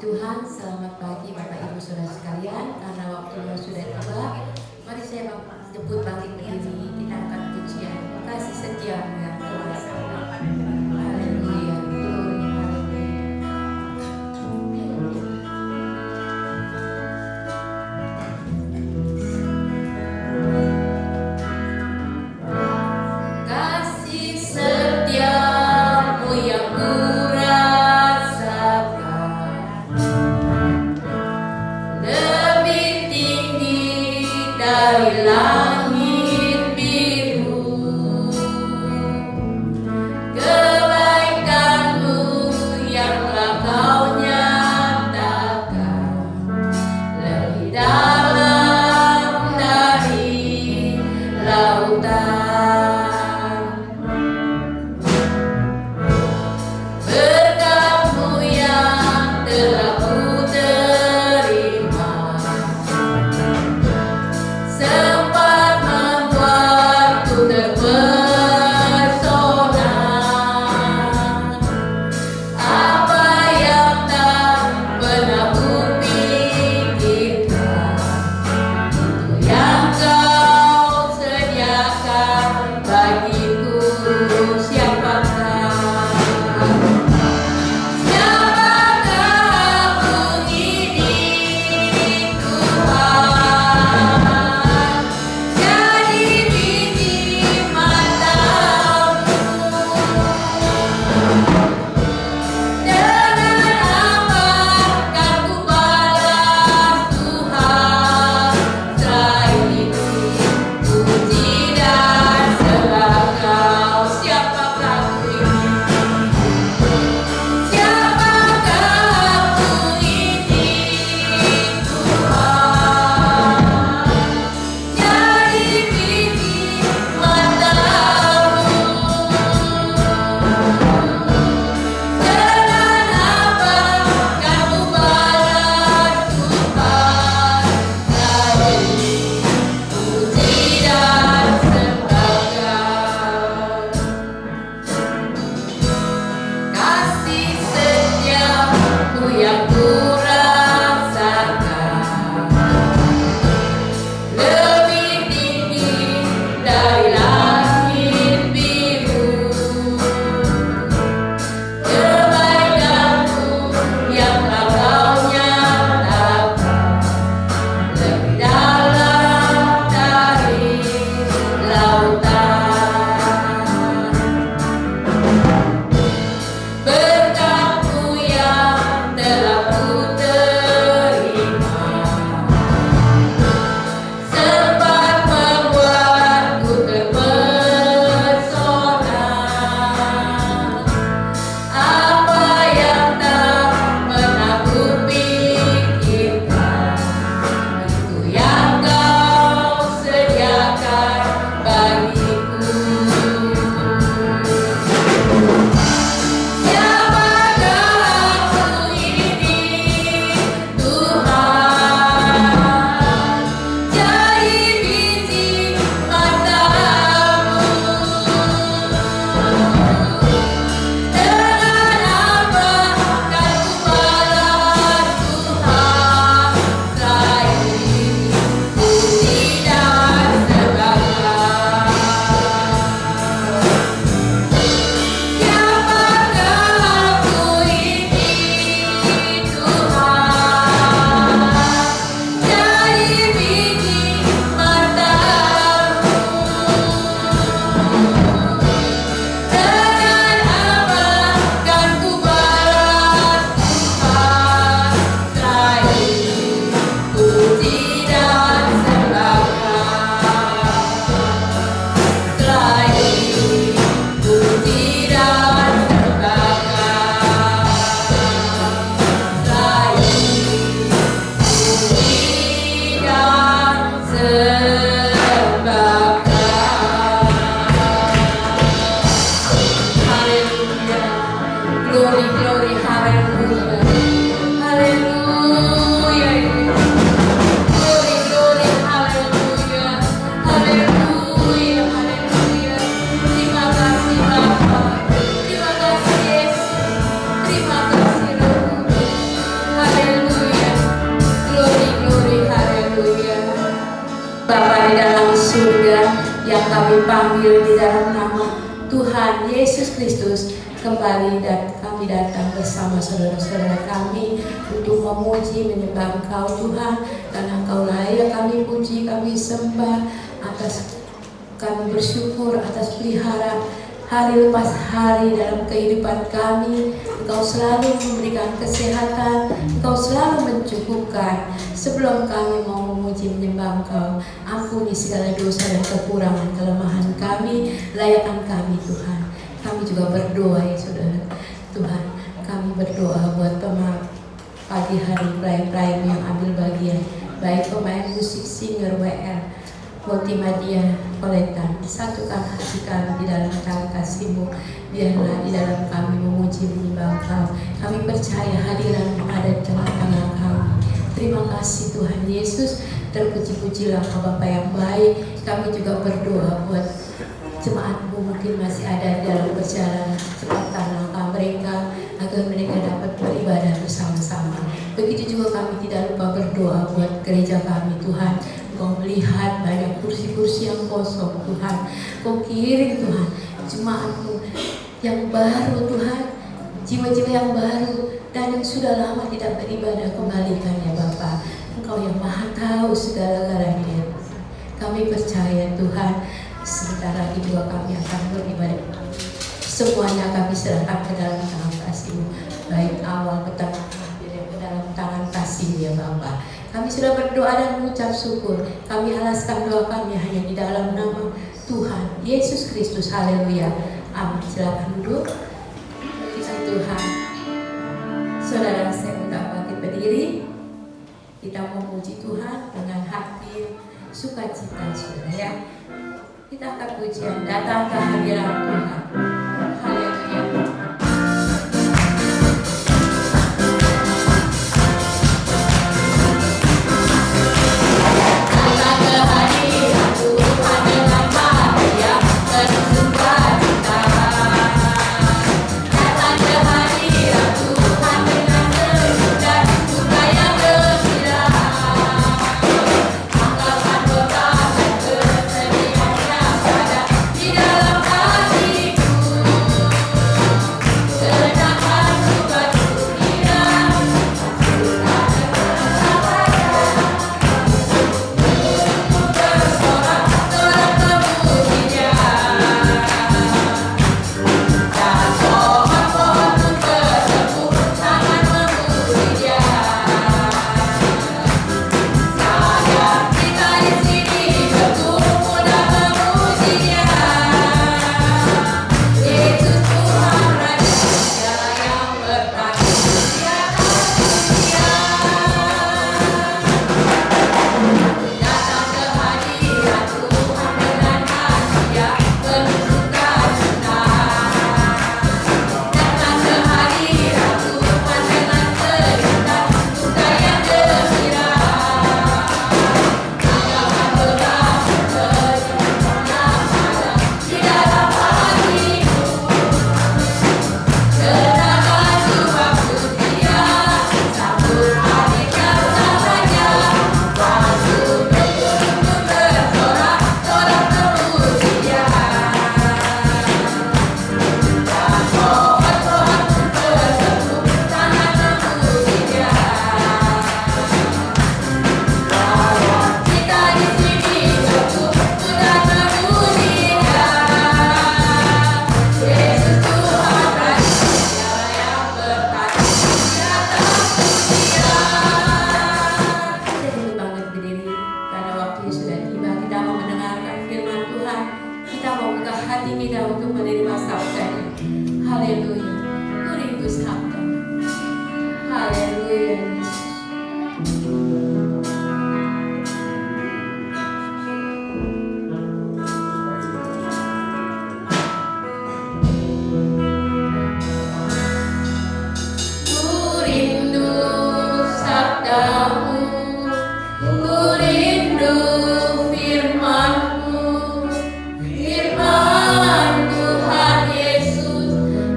Tuhan, selamat pagi Bapak Ibu Saudara sekalian. Karena waktunya sudah tiba, mari saya jemput balik berdiri, kita akan pujian kasih setiamu yang kuasa. Haleluya. Kasih setiamu yang dari langit biru, kebaikanmu yang telah kau nyatakan lebih dalam dari lautan. Berkat-Mu yang telah ku terima, sempat Haleluya. Bapa di dalam surga yang kami panggil di dalam nama Tuhan Yesus Kristus, kembali dan kami datang bersama saudara-saudara kami untuk memuji menyembah Engkau Tuhan, karena Engkau layak kami puji, kami sembah, atas kami bersyukur atas pelihara hari lepas hari dalam kehidupan kami. Engkau selalu memberikan kesehatan, Engkau selalu mencukupkan. Sebelum kami mau memuji menyembah Engkau, ampuni segala dosa dan kekurangan kelemahan kami, layakkan kami Tuhan. Kami juga berdoa ya saudara Tuhan, kami berdoa buat pagi hari pelayan-pelayan yang ambil bagian, baik pemain musik, singer, WR, multimedia, koletan. Satukan hati kami di dalam tangan kasih-Mu, biarlah di dalam kami memuji menyembah Engkau. Kami percaya hadiran-Mu ada di tengah-tengah kami. Terima kasih Tuhan Yesus, terpuji-pujilah Engkau Bapa yang baik. Kami juga berdoa buat jemaat-Mu mungkin masih ada di dalam perjalanan, cepatkan langkah mereka agar mereka dapat beribadah bersama-sama. Begitu juga kami tidak lupa berdoa buat gereja kami Tuhan. Engkau melihat banyak kursi-kursi yang kosong Tuhan. Engkau kirim Tuhan jemaat-Mu yang baru Tuhan, jiwa-jiwa yang baru dan yang sudah lama tidak beribadah, kembalikan ya Bapa. Engkau yang maha tahu segala-galanya. Kami percaya Tuhan, sebentar lagi juga kami akan beribadah. Semuanya kami serahkan ke dalam tangan kasih-Mu, baik awal, petang, akhir, ke dalam tangan kasih ya Bapa. Kami sudah berdoa dan mengucap syukur. Kami alaskan doa kami hanya di dalam nama Tuhan Yesus Kristus. Haleluya. Amin. Silakan duduk. Puji Tuhan. Saudara, saya minta bangkit berdiri. Kita memuji Tuhan dengan hati sukacita, saudara ya. Kita angkat pujian, datang ke hadirat Tuhan. Haleluya.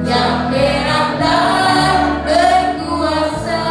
Yang berat dan berkuasa.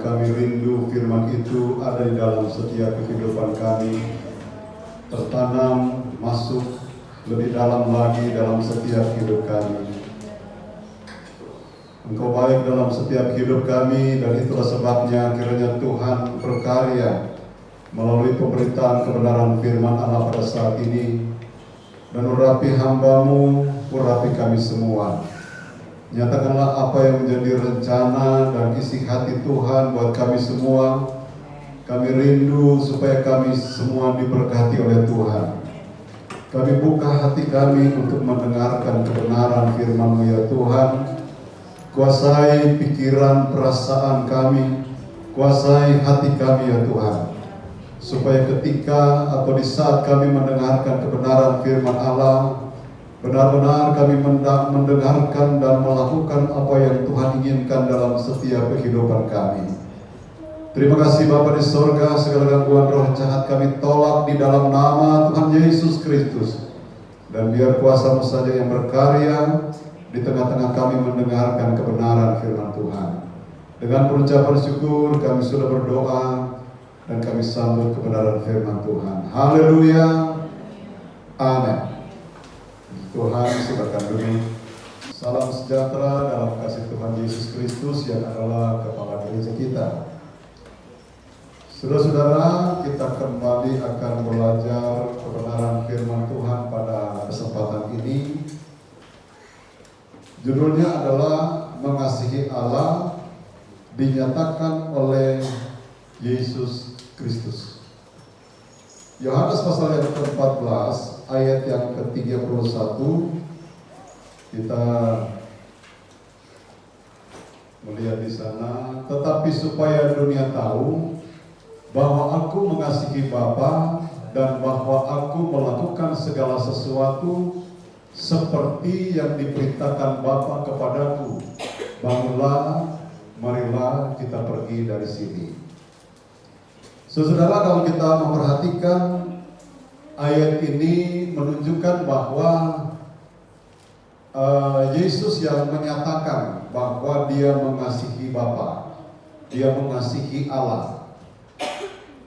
kami rindu firman itu ada di dalam setiap kehidupan kami, tertanam, masuk lebih dalam lagi dalam setiap hidup kami. Engkau baik dalam setiap hidup kami, dan itulah sebabnya kiranya Tuhan berkarya melalui pemberitaan kebenaran firman Allah pada saat ini, dan urapi hamba-Mu, urapi kami semua. Nyatakanlah apa yang menjadi rencana dan isi hati Tuhan buat kami semua. Kami rindu supaya kami semua diberkati oleh Tuhan. Kami buka hati kami untuk mendengarkan kebenaran firman-Mu ya Tuhan. Kuasai pikiran, perasaan kami, kuasai hati kami ya Tuhan, supaya ketika atau di saat kami mendengarkan kebenaran firman Allah, benar-benar kami mendengarkan dan melakukan apa yang Tuhan inginkan dalam setiap kehidupan kami. Terima kasih Bapa di sorga, segala gangguan roh jahat kami tolak di dalam nama Tuhan Yesus Kristus. Dan biar kuasa-Mu saja yang berkarya di tengah-tengah kami mendengarkan kebenaran firman Tuhan. Dengan pengucapan syukur kami sudah berdoa dan kami sambut kebenaran firman Tuhan. Haleluya. Amin. Tuhan silakan duduk. Salam sejahtera dalam kasih Tuhan Yesus Kristus yang adalah kepala gereja kita. Saudara-saudara, kita kembali akan belajar kebenaran firman Tuhan pada kesempatan ini. Judulnya adalah Mengasihi Allah dinyatakan oleh Yesus Kristus. Yohanes pasal yang ke-14 ayat yang ke-31, kita melihat di sana, tetapi supaya dunia tahu bahwa aku mengasihi Bapa dan bahwa aku melakukan segala sesuatu seperti yang diperintahkan Bapa kepadaku. Bangunlah, marilah kita pergi dari sini. Saudara, kalau kita memperhatikan ayat ini menunjukkan bahwa Yesus yang menyatakan bahwa dia mengasihi Bapa, dia mengasihi Allah.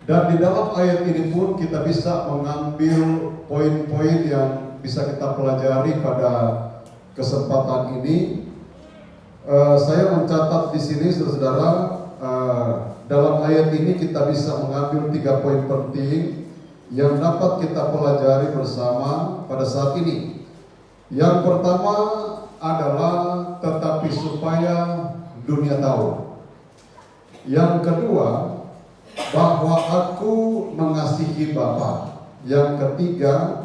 Dan di dalam ayat ini pun kita bisa mengambil poin-poin yang bisa kita pelajari pada kesempatan ini. Saya mencatat di sini, saudara, dalam ayat ini kita bisa mengambil 3 poin penting yang dapat kita pelajari bersama pada saat ini. Yang pertama adalah tetapi supaya dunia tahu. Yang kedua, bahwa aku mengasihi Bapa. Yang ketiga,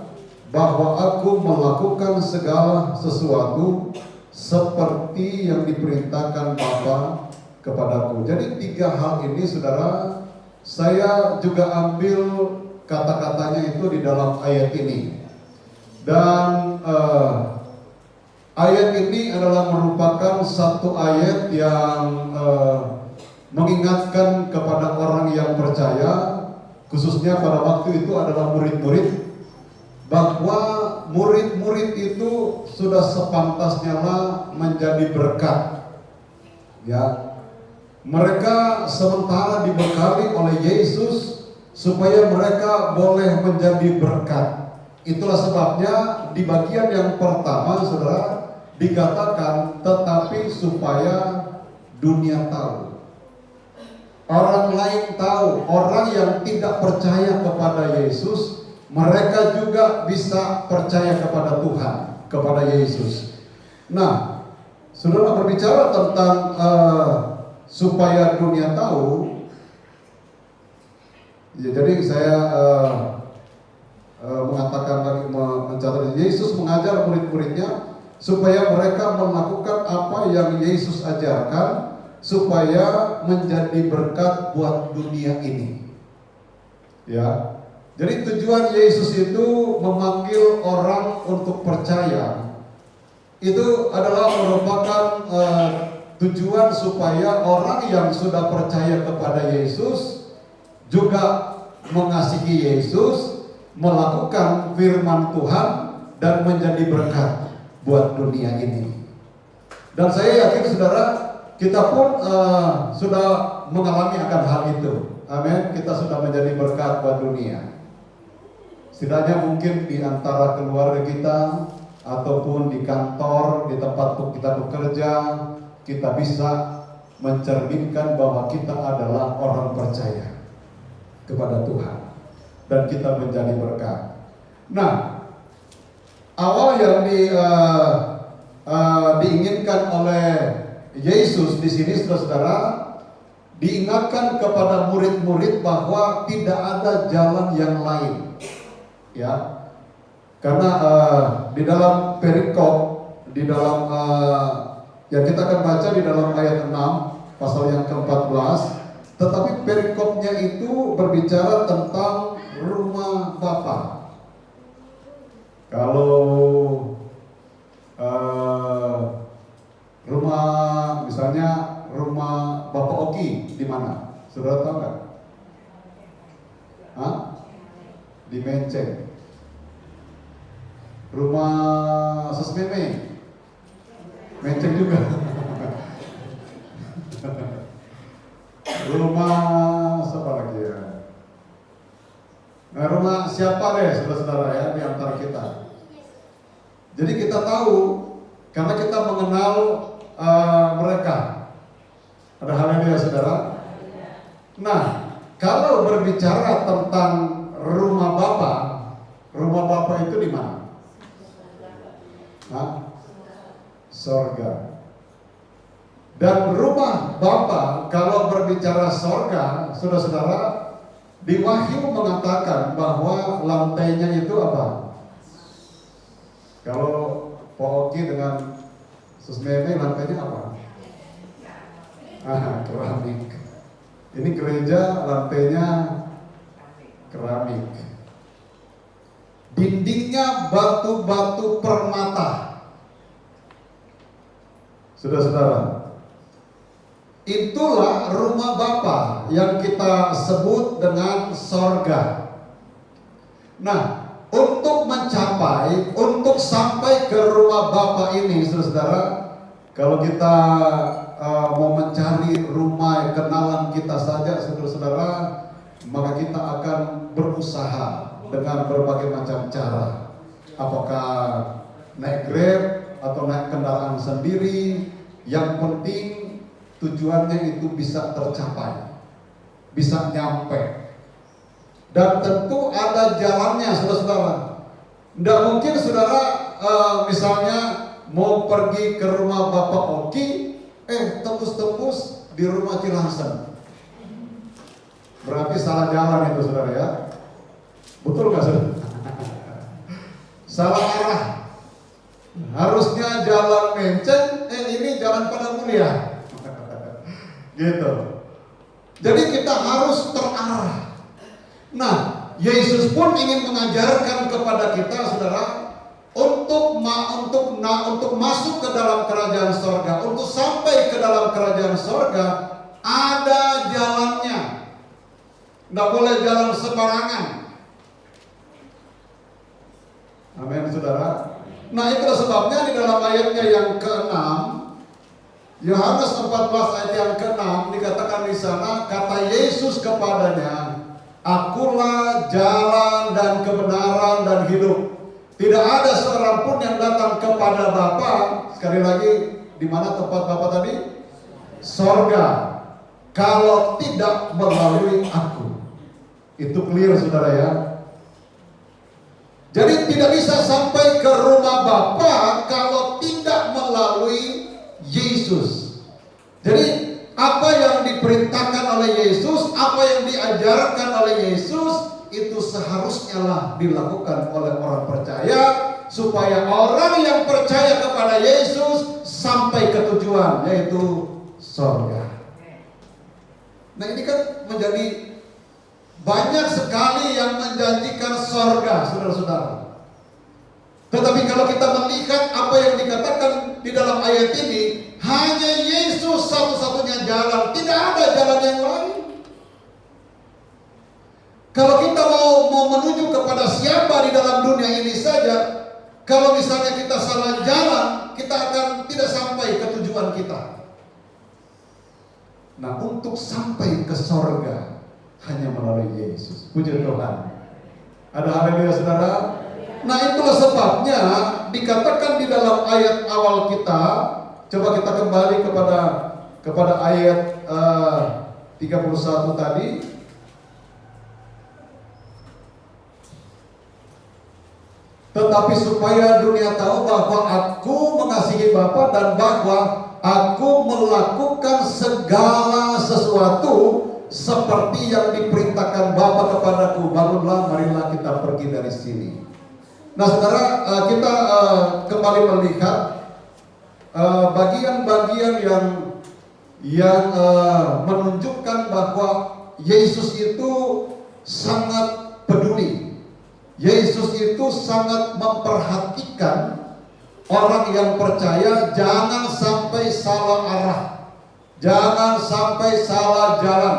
bahwa aku melakukan segala sesuatu seperti yang diperintahkan Bapa kepadaku. Jadi 3 hal ini, saudara, saya juga ambil kata-katanya itu di dalam ayat ini. Dan ayat ini adalah merupakan satu ayat yang mengingatkan kepada orang yang percaya, khususnya pada waktu itu adalah murid-murid, bahwa murid-murid itu sudah sepantasnya lah menjadi berkat. Ya, mereka sementara dibekali oleh Yesus supaya mereka boleh menjadi berkat. Itulah sebabnya di bagian yang pertama, saudara, dikatakan tetapi supaya dunia tahu. Orang lain tahu, orang yang tidak percaya kepada Yesus, mereka juga bisa percaya kepada Tuhan, kepada Yesus. Nah, saudara, berbicara tentang supaya dunia tahu, ya, jadi saya mengatakan lagi, mencatat, Yesus mengajar murid-muridnya supaya mereka melakukan apa yang Yesus ajarkan, supaya menjadi berkat buat dunia ini. Ya, jadi tujuan Yesus itu memanggil orang untuk percaya. Itu adalah merupakan tujuan supaya orang yang sudah percaya kepada Yesus juga mengasihi Yesus, melakukan firman Tuhan dan menjadi berkat buat dunia ini. Dan saya yakin, saudara, kita pun sudah mengalami akan hal itu. Amin. Kita sudah menjadi berkat buat dunia. Setidaknya mungkin di antara keluarga kita ataupun di kantor, di tempat kita bekerja, kita bisa mencerminkan bahwa kita adalah orang percaya kepada Tuhan dan kita menjadi berkat. Nah, awal yang diinginkan oleh Yesus di sini, saudara, diingatkan kepada murid-murid bahwa tidak ada jalan yang lain, ya. Karena di dalam perikop, di dalam yang kita akan baca di dalam ayat 6 pasal yang ke-14, tetapi perikopnya itu berbicara tentang rumah Bapa. Kalau rumah, misalnya rumah Bapak Oki di mana? Saudara tahu nggak? Hah? Di Menceng. Rumah Sesmeme, Menceng juga. Rumah siapa lagi ya? Nah, rumah siapa deh saudara-saudara ya di antara kita. Jadi kita tahu karena kita mengenal mereka. Ada haleluya saudara. Nah, kalau berbicara tentang rumah Bapa itu di mana? Sorga. Dan rumah Bapa, kalau berbicara sorga, saudara-saudara, di Wahyu mengatakan bahwa lantainya itu apa? Kalau Poki dengan Susmeme lantainya apa? Keramik. Ini gereja lantainya keramik. Dindingnya batu-batu permata. Saudara-saudara, itulah rumah Bapa yang kita sebut dengan sorga. Nah, untuk mencapai, untuk sampai ke rumah Bapa ini, saudara-saudara, kalau kita mau mencari rumah kenalan kita saja, saudara-saudara, maka kita akan berusaha dengan berbagai macam cara. Apakah naik Grab atau naik kendaraan sendiri, yang penting tujuannya itu bisa tercapai, bisa nyampe. Dan tentu ada jalannya, saudara-saudara. Tidak mungkin saudara misalnya mau pergi ke rumah Bapak Oki, tembus-tembus di rumah Cilangsen. Berarti salah jalan itu saudara ya. Betul nggak saudara? Salah arah. Harusnya jalan Menceng, ini jalan Padang Mulia. Gitu. Jadi kita harus terarah. Nah, Yesus pun ingin mengajarkan kepada kita, saudara, untuk masuk ke dalam kerajaan sorga, untuk sampai ke dalam kerajaan sorga, ada jalannya. Tidak boleh jalan sembarangan. Amin, saudara. Nah, itulah sebabnya di dalam ayatnya yang ke-6, Yohanes 14 ayat yang ke-6 dikatakan di sana, kata Yesus kepadanya, Akulah jalan dan kebenaran dan hidup. Tidak ada seorang pun yang datang kepada Bapa. Sekali lagi, di mana tempat Bapa tadi? Sorga. Kalau tidak melalui aku. Itu clear saudara ya. Jadi tidak bisa sampai ke rumah Bapa kalau tidak melalui Yesus. Jadi apa yang diperintahkan oleh Yesus, apa yang diajarkan oleh Yesus, itu seharusnya lah dilakukan oleh orang percaya, supaya orang yang percaya kepada Yesus sampai ke tujuan, yaitu surga. Nah, ini kan menjadi banyak sekali yang menjanjikan surga, saudara-saudara. Tetapi kalau kita melihat apa yang dikatakan di dalam ayat ini, hanya Yesus satu-satunya jalan, tidak ada jalan yang lain. Kalau kita mau menuju kepada siapa di dalam dunia ini saja, kalau misalnya kita salah jalan, kita akan tidak sampai ke tujuan kita. Nah, untuk sampai ke sorga hanya melalui Yesus. Puji Tuhan. Ada haleluya saudara. Nah, itulah sebabnya dikatakan di dalam ayat awal kita. Coba kita kembali kepada ayat 31 tadi. Tetapi supaya dunia tahu bahwa aku mengasihi Bapa dan bahwa aku melakukan segala sesuatu seperti yang diperintahkan Bapa kepadaku. Bangunlah, marilah kita pergi dari sini. Nah saudara, kita kembali melihat bagian-bagian yang menunjukkan bahwa Yesus itu sangat peduli. Yesus itu sangat memperhatikan orang yang percaya jangan sampai salah arah, jangan sampai salah jalan.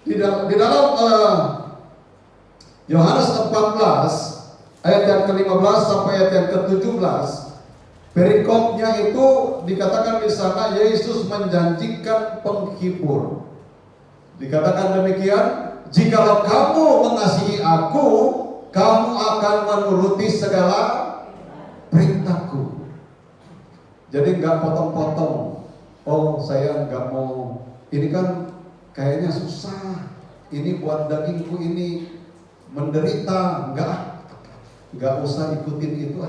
Di dalam Yohanes 14 ayat yang ke-15 sampai ayat yang ke-17, perikopnya itu dikatakan di sana Yesus menjanjikan penghibur. Dikatakan demikian, jikalau kamu mengasihi aku, kamu akan menuruti segala perintahku. Jadi nggak potong-potong. Oh, saya nggak mau. Ini kan kayaknya susah. Ini buat dagingku ini menderita. Nggak usah ikutin itu,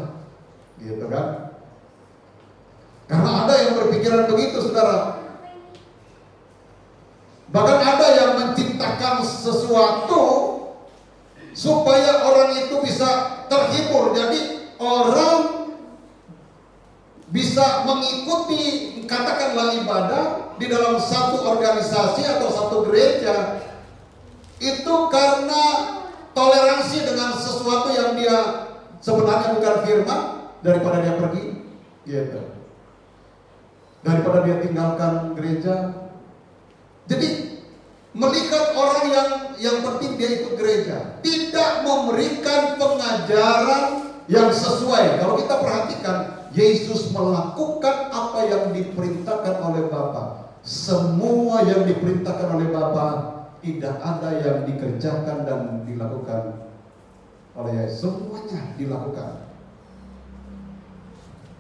gitu kan? Karena ada yang berpikiran begitu, saudara. Bahkan ada yang menciptakan sesuatu supaya orang itu bisa terhibur. Jadi orang bisa mengikuti katakanlah ibadah di dalam satu organisasi atau satu gereja itu karena toleransi dengan sesuatu yang dia sebenarnya bukan firman, daripada dia pergi, gitu. Daripada dia tinggalkan gereja. Jadi melihat orang yang penting dia ikut gereja, tidak memberikan pengajaran yang sesuai. Kalau kita perhatikan, Yesus melakukan apa yang diperintahkan oleh Bapa. Semua yang diperintahkan oleh Bapa, tidak ada yang dikerjakan dan dilakukan oleh Yesus. Semuanya dilakukan.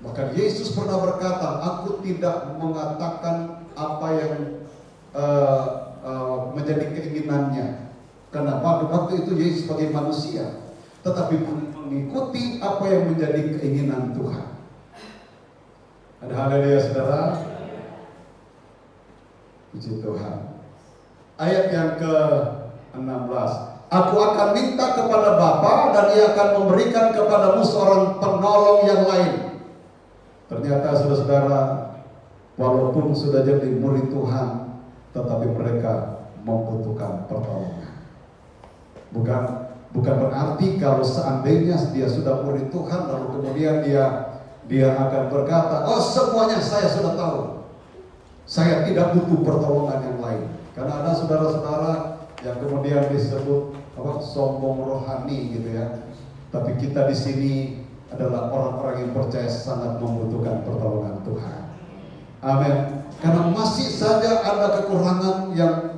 Bahkan Yesus pernah berkata, aku tidak mengatakan apa yang menjadi keinginannya. Karena waktu itu Yesus sebagai manusia, tetapi mengikuti apa yang menjadi keinginan Tuhan. Ada haleluya saudara. Puji Tuhan. Ayat yang ke-16. Aku akan minta kepada Bapa dan Ia akan memberikan kepadamu seorang penolong yang lain. Ternyata saudara-saudara, walaupun sudah jadi murid Tuhan, tetapi mereka membutuhkan pertolongan. Bukan berarti kalau seandainya dia sudah murid Tuhan, lalu kemudian dia akan berkata, oh semuanya saya sudah tahu, saya tidak butuh pertolongan yang lain. Karena ada saudara-saudara yang kemudian disebut sombong rohani gitu ya. Tapi kita di sini adalah orang-orang yang percaya sangat membutuhkan pertolongan Tuhan. Amin. Karena masih saja ada kekurangan yang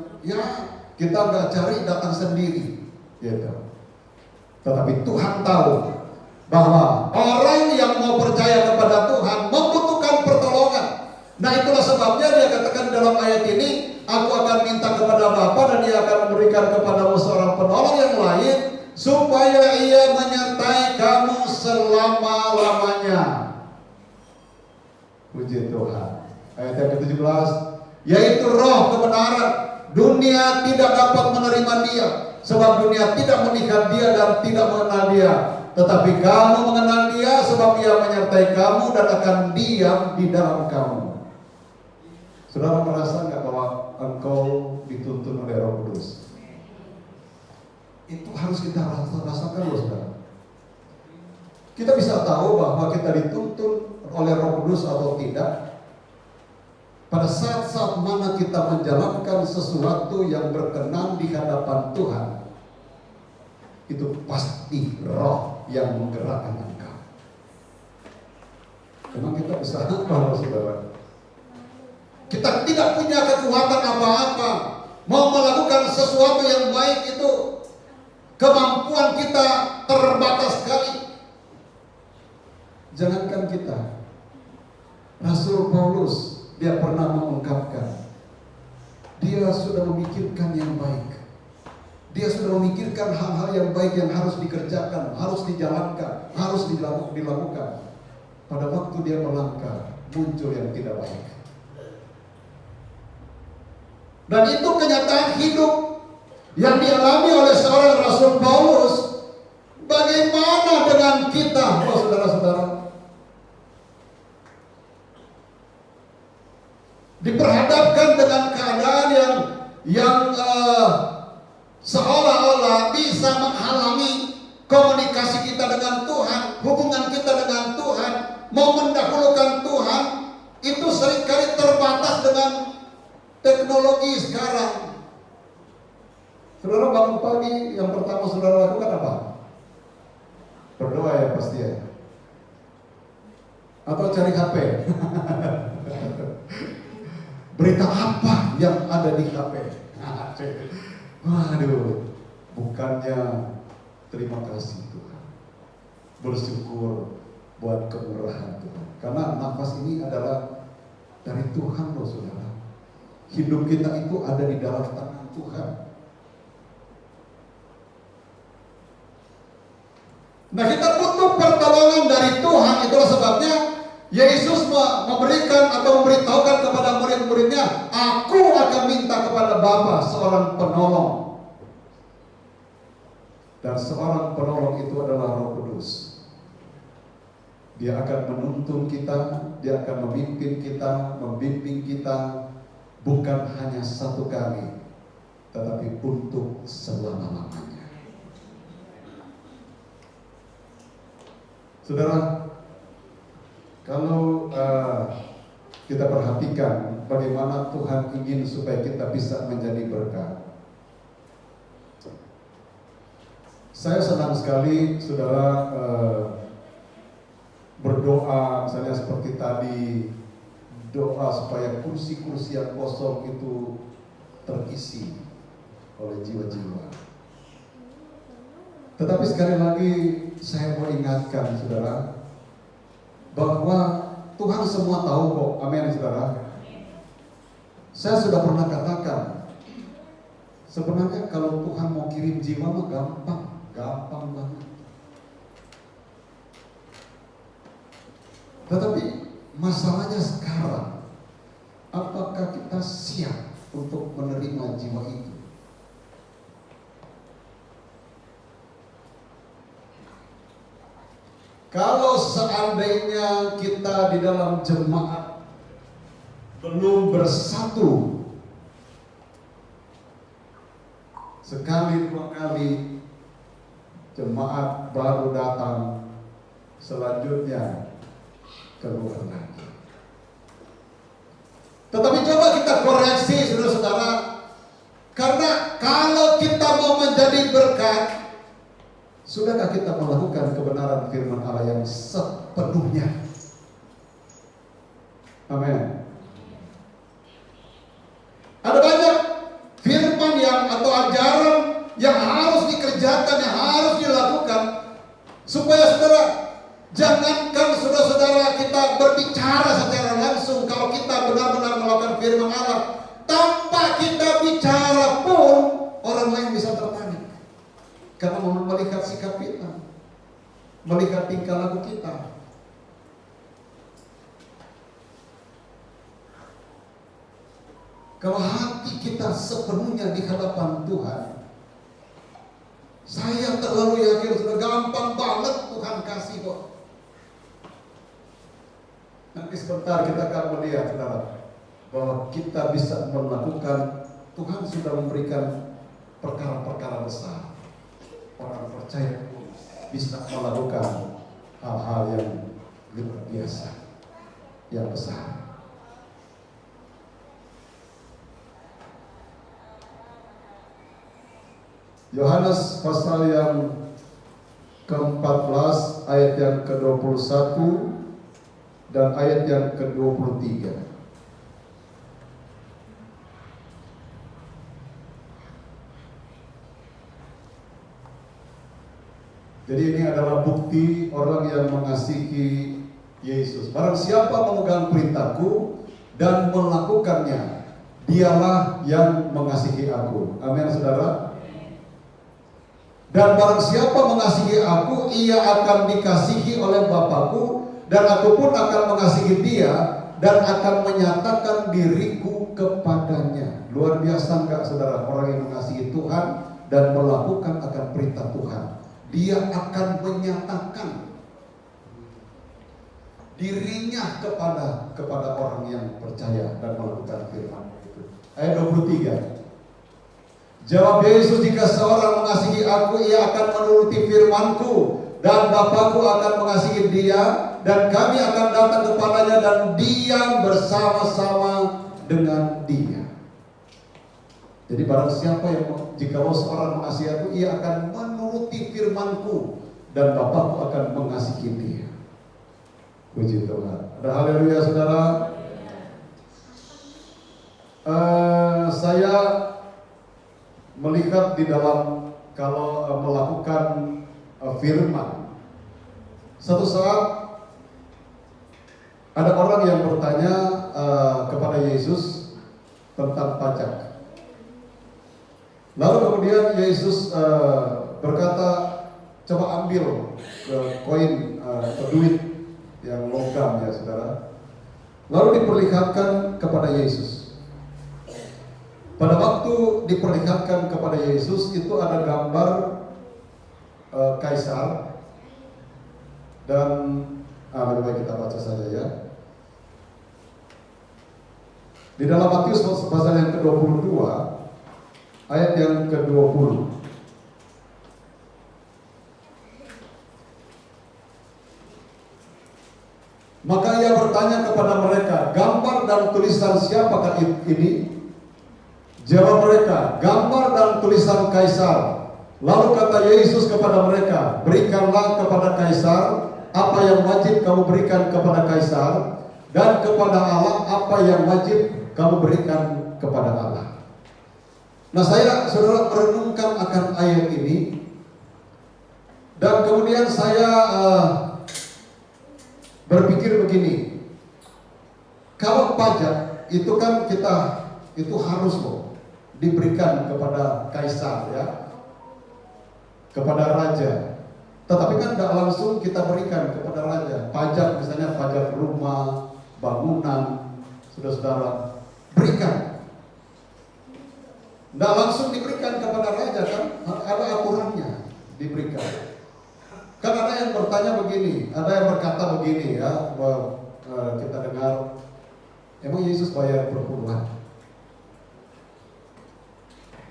kita nggak cari datang sendiri, gitu. Tetapi Tuhan tahu bahwa orang yang mau percaya kepada Tuhan membutuhkan pertolongan. Nah itulah sebabnya dia katakan dalam ayat ini, aku akan minta kepada Bapa dan Ia akan memberikan kepadamu seorang penolong yang lain, supaya Ia menyertai kamu selama-lamanya. Puji Tuhan. Ayat yang ke-17, yaitu roh kebenaran. Dunia tidak dapat menerima dia, sebab dunia tidak melihat dia dan tidak mengenal dia. Tetapi kamu mengenal dia, sebab Ia menyertai kamu dan akan diam di dalam kamu. Saudara merasa nggak bahwa engkau dituntun oleh Roh Kudus? Itu harus kita rasakan loh saudara. Kita bisa tahu bahwa kita dituntun oleh Roh Kudus atau tidak pada saat-saat mana kita menjalankan sesuatu yang berkenan di hadapan Tuhan. Itu pasti Roh yang menggerakkan engkau. Memang kita bisa apa saudara? Kita tidak punya kekuatan apa-apa. Mau melakukan sesuatu yang baik itu kemampuan kita terbatas sekali. Jangankan kita, Rasul Paulus, dia pernah mengungkapkan, dia sudah memikirkan yang baik. Dia sudah memikirkan hal-hal yang baik yang harus dikerjakan, harus dijalankan, harus dilakukan. Pada waktu dia melangkah, muncul yang tidak baik. Dan itu kenyataan hidup yang dialami oleh seorang Rasul Paulus. Bagaimana dengan kita, saudara-saudara? Diperhadapkan dengan keadaan yang seolah-olah bisa menghalangi komunikasi kita dengan Tuhan, hubungan kita dengan Tuhan, mau mendahulukan Tuhan, itu seringkali terbatas dengan teknologi sekarang. Saudara bangun pagi, yang pertama saudara lakukan apa? Berdoa ya pasti ya. Atau cari HP. Berita apa yang ada di HP? Waduh, bukannya terima kasih Tuhan, bersyukur buat kemurahan Tuhan. Karena nafas ini adalah dari Tuhan loh saudara. Hidup kita itu ada di dalam tangan Tuhan. Nah, kita butuh pertolongan dari Tuhan. Itulah sebabnya Yesus memberikan atau memberitahukan kepada murid-muridnya, aku akan minta kepada Bapa seorang penolong. Dan seorang penolong itu adalah Roh Kudus. Dia akan menuntun kita, dia akan memimpin kita, membimbing kita, bukan hanya satu kali, tetapi untuk selama-lamanya. Saudara, kalau kita perhatikan bagaimana Tuhan ingin supaya kita bisa menjadi berkat. Saya senang sekali saudara berdoa, misalnya seperti tadi, doa supaya kursi-kursi yang kosong itu terisi oleh jiwa-jiwa. Tetapi sekali lagi saya mau ingatkan saudara, bahwa Tuhan semua tahu kok, amin saudara. Saya sudah pernah katakan, sebenarnya kalau Tuhan mau kirim jiwa mah gampang banget. Tetapi masalahnya sekarang, apakah kita siap untuk menerima jiwa itu? Kalau seandainya kita di dalam jemaat belum bersatu, sekali dua kali jemaat baru datang, selanjutnya keluar lagi. Tetapi coba kita koreksi saudara-saudara, karena kalau kita mau menjadi berkat, sudahkah kita melakukan kebenaran firman Allah yang sepenuhnya? Amin. Ada banyak firman atau ajaran yang harus dikerjakan, yang harus dilakukan, supaya saudara, jangankan saudara-saudara kita berbicara secara langsung, kalau kita benar-benar melakukan firman Allah, tanpa kita bicara pun orang lain bisa tertarik. Karena melihat sikap kita, melihat tingkah laku kita. Kalau hati kita sepenuhnya di hadapan Tuhan, saya terlalu yakin sudah gampang banget Tuhan kasih kok. Nanti sebentar kita akan melihat saudara, bahwa kita bisa melakukan, Tuhan sudah memberikan perkara-perkara besar. Orang percaya bisa melakukan hal-hal yang luar biasa, yang besar. Yohanes pasal yang ke-14 ayat yang ke-21 dan ayat yang ke-23. Jadi ini adalah bukti orang yang mengasihi Yesus. Barang siapa memegang perintahku dan melakukannya, dialah yang mengasihi aku. Amin, saudara. Dan barang siapa mengasihi aku, ia akan dikasihi oleh Bapakku, dan aku pun akan mengasihi dia dan akan menyatakan diriku kepadanya. Luar biasa enggak, saudara? Orang yang mengasihi Tuhan dan melakukan akan perintah Tuhan, dia akan menyatakan dirinya kepada orang yang percaya dan melakukan firman itu. Ayat 23. Jawab Yesus, jika seorang mengasihi aku, ia akan menuruti firman-Ku, dan Bapakku akan mengasihi dia, dan kami akan datang kepadanya dan diam bersama-sama dengan dia. Jadi barang siapa yang, jika seorang mengasihi aku, ia akan menuruti firman-Ku, dan Bapakku akan mengasihi dia. Puji Tuhan. Ada haleluya, saudara. Saya melihat di dalam kalau melakukan firman, satu saat ada orang yang bertanya kepada Yesus tentang pajak. Lalu kemudian Yesus berkata, coba ambil koin atau duit yang logam, ya saudara. Lalu diperlihatkan kepada Yesus. Pada waktu diperlihatkan kepada Yesus itu ada gambar kaisar, dan lebih baik kita baca saja ya. Di dalam Matius pasal yang ke-22 ayat yang ke-20. Maka ia bertanya kepada mereka, gambar dan tulisan siapakah ini? Jawab mereka, gambar dan tulisan kaisar. Lalu kata Yesus kepada mereka, berikanlah kepada kaisar apa yang wajib kamu berikan kepada kaisar, dan kepada Allah apa yang wajib kamu berikan kepada Allah. Nah, saya, saudara, merenungkan akan ayat ini, dan kemudian saya berpikir begini, kalau pajak itu kan itu harus loh diberikan kepada kaisar, ya, kepada raja. Tetapi kan tidak langsung kita berikan kepada raja. Pajak, misalnya pajak rumah, bangunan, saudara-saudara, berikan. Tidak langsung diberikan kepada raja, kan? Ada aturannya diberikan. Kan ada yang bertanya begini, ada yang berkata begini, ya, kita dengar, emang Yesus bayar perpuluhan?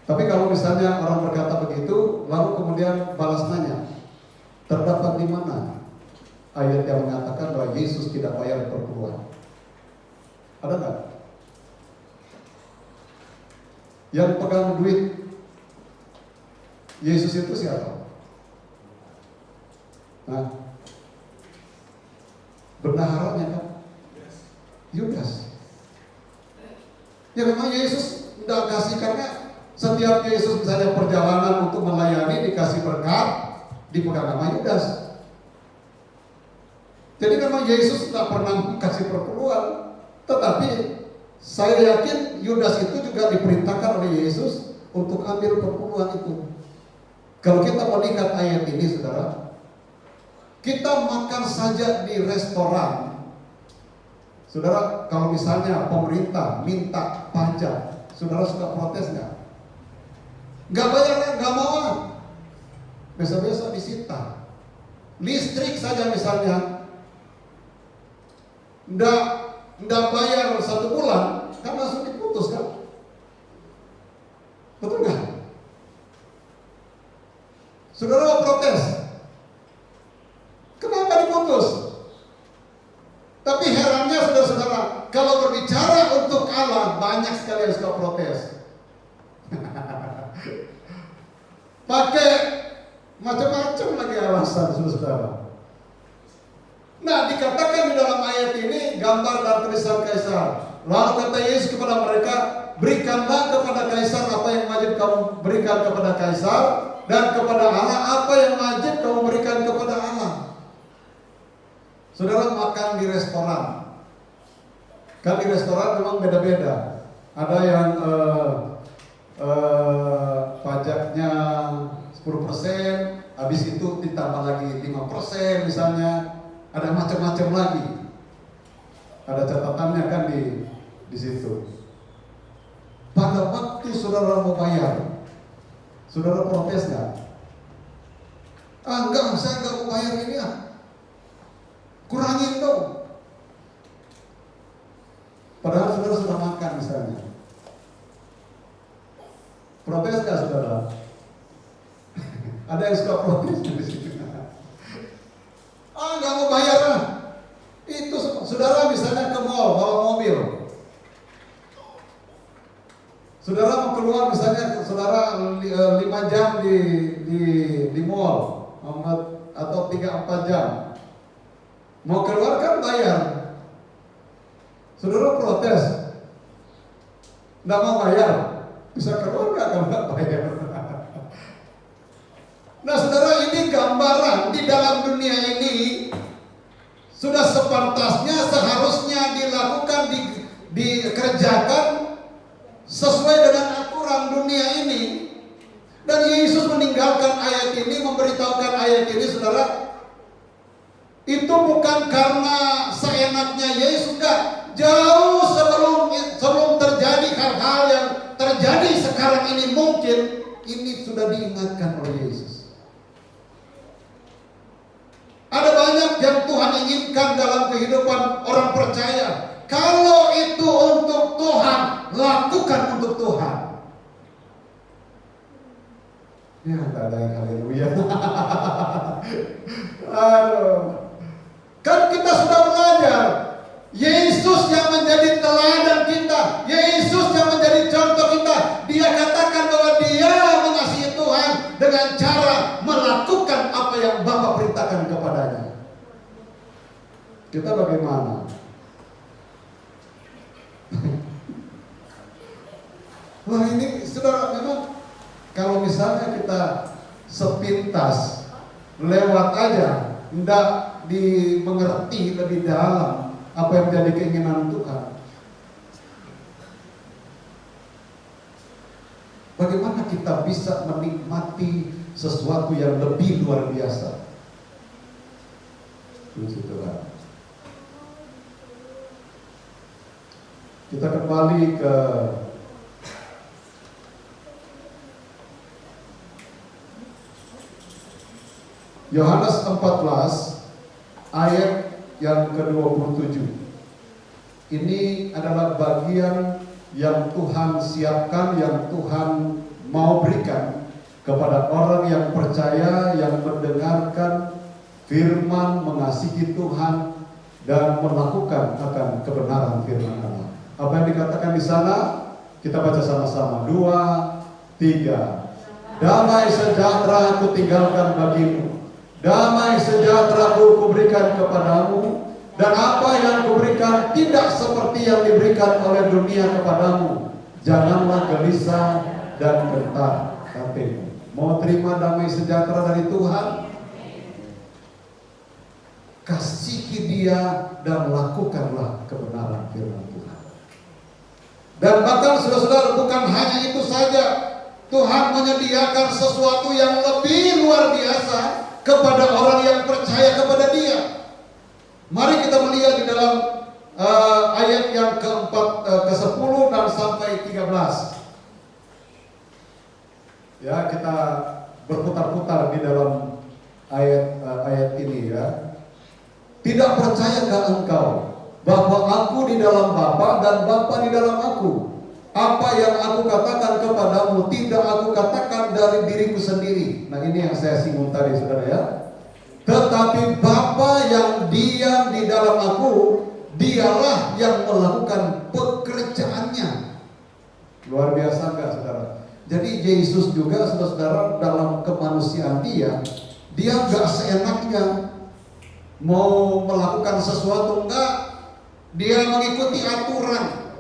Tapi kalau misalnya orang berkata begitu, lalu kemudian balas nanya, terdapat di mana ayat yang mengatakan bahwa Yesus tidak bayar perpuluhan? Ada nggak? Yang pegang duit Yesus itu siapa? Nah, bendaharanya kan? Yudas. Ya memang Yesus tidak kasih, karena setiap Yesus misalnya perjalanan untuk melayani dikasih berkat, dipegang nama Yudas. Jadi memang Yesus tidak pernah kasih perpuluhan, tetapi saya yakin Yudas itu juga diperintahkan oleh Yesus untuk ambil perpuluhan itu. Kalau kita melihat ayat ini, saudara, kita makan saja di restoran, saudara, kalau misalnya pemerintah minta pajak, saudara suka protes nggak? Nggak bayar, nggak mau, besok-besok disita. Listrik saja misalnya, nggak bayar 1 bulan, kan langsung diputus, kan? Betul nggak? Saudara protes, kenapa diputus? Tapi herannya, saudara-saudara, kalau berbicara untuk Allah, banyak sekali yang suka protes. Pakai macam-macam lagi alasan, saudara. Nah, dikatakan di dalam ayat ini gambar dan tulisan kaisar. Lalu kata Yesus kepada mereka, berikanlah kepada kaisar apa yang wajib kamu berikan kepada kaisar, dan kepada Allah apa yang wajib kamu berikan kepada Allah. Saudara makan di restoran, kan di restoran memang beda-beda. Ada yang pajaknya 10%, habis itu ditambah lagi 5% misalnya, ada macam-macam lagi. Ada catatannya kan di situ. Pada waktu saudara mau bayar, saudara protes nggak? Enggak, saya nggak mau bayar ini kurangin dong. Padahal saudara sudah makan misalnya. Protes nggak saudara? Ada yang suka protes di sini. Nggak mau bayar lah. Itu saudara misalnya ke mall bawa mobil. Saudara mau keluar misalnya, saudara 5 jam di mall atau 3-4 jam. Mau keluar kan bayar. Saudara protes, nggak mau bayar, bisa keluar nggak kalau nggak bayar? Nah saudara, ini gambaran di dalam dunia ini sudah sepantasnya seharusnya dilakukan, dikerjakan sesuai dengan aturan dunia ini. Dan Yesus meninggalkan ayat ini, memberitahukan ayat ini, saudara, itu bukan karena seenaknya Yesus, enggak. Jauh sebelum terjadi hal-hal yang terjadi sekarang ini, mungkin ini sudah diingatkan oleh Yesus. Ada banyak yang Tuhan inginkan dalam kehidupan orang percaya. Kalau itu untuk Tuhan, lakukan untuk Tuhan. Ya, tak ada yang haleluya. Aduh. Kan kita sudah belajar, Yesus yang menjadi teladan kita, Yesus yang menjadi contoh kita. Dia katakan bahwa dia mengasihi Tuhan dengan cara melakukan apa yang Bapa perintahkan kepadanya. Kita bagaimana? Wah, ini saudara, memang kalau misalnya kita sepintas lewat aja, tidak dimengerti lebih dalam apa yang menjadi keinginan Tuhan, bagaimana kita bisa menikmati sesuatu yang lebih luar biasa? Saudara, kita kembali ke Yohanes 14 ayat yang ke-27. Ini adalah bagian yang Tuhan siapkan, yang Tuhan mau berikan kepada orang yang percaya, yang mendengarkan firman, mengasihi Tuhan, dan melakukan akan kebenaran firman Allah. Apa yang dikatakan di sana? Kita baca sama-sama. 2, 3. Damai sejahtera aku tinggalkan bagimu, damai sejahtera aku kuberikan kepadamu, dan apa yang kuberikan tidak seperti yang diberikan oleh dunia kepadamu. Janganlah gelisah dan gentar hatimu. Mau terima damai sejahtera dari Tuhan? Kasihi Dia dan lakukanlah kebenaran firman Tuhan. Dan bahkan saudara-saudara, bukan hanya itu saja, Tuhan menyediakan sesuatu yang lebih luar biasa kepada orang yang percaya kepada Dia. Mari kita melihat di dalam ayat yang ke-10 dan sampai 13. Ya, kita berputar-putar di dalam ayat ini ya. Tidak percayakah engkau bahwa aku di dalam Bapa dan Bapa di dalam aku? Apa yang aku katakan kepadamu tidak aku katakan dari diriku sendiri. Nah, ini yang saya singgung tadi, saudara ya. Tetapi Bapa yang diam di dalam aku, dialah yang melakukan pekerjaannya. Luar biasa enggak, saudara? Jadi Yesus juga, saudara, dalam kemanusiaan dia enggak seenaknya mau melakukan sesuatu, enggak. Dia mengikuti aturan.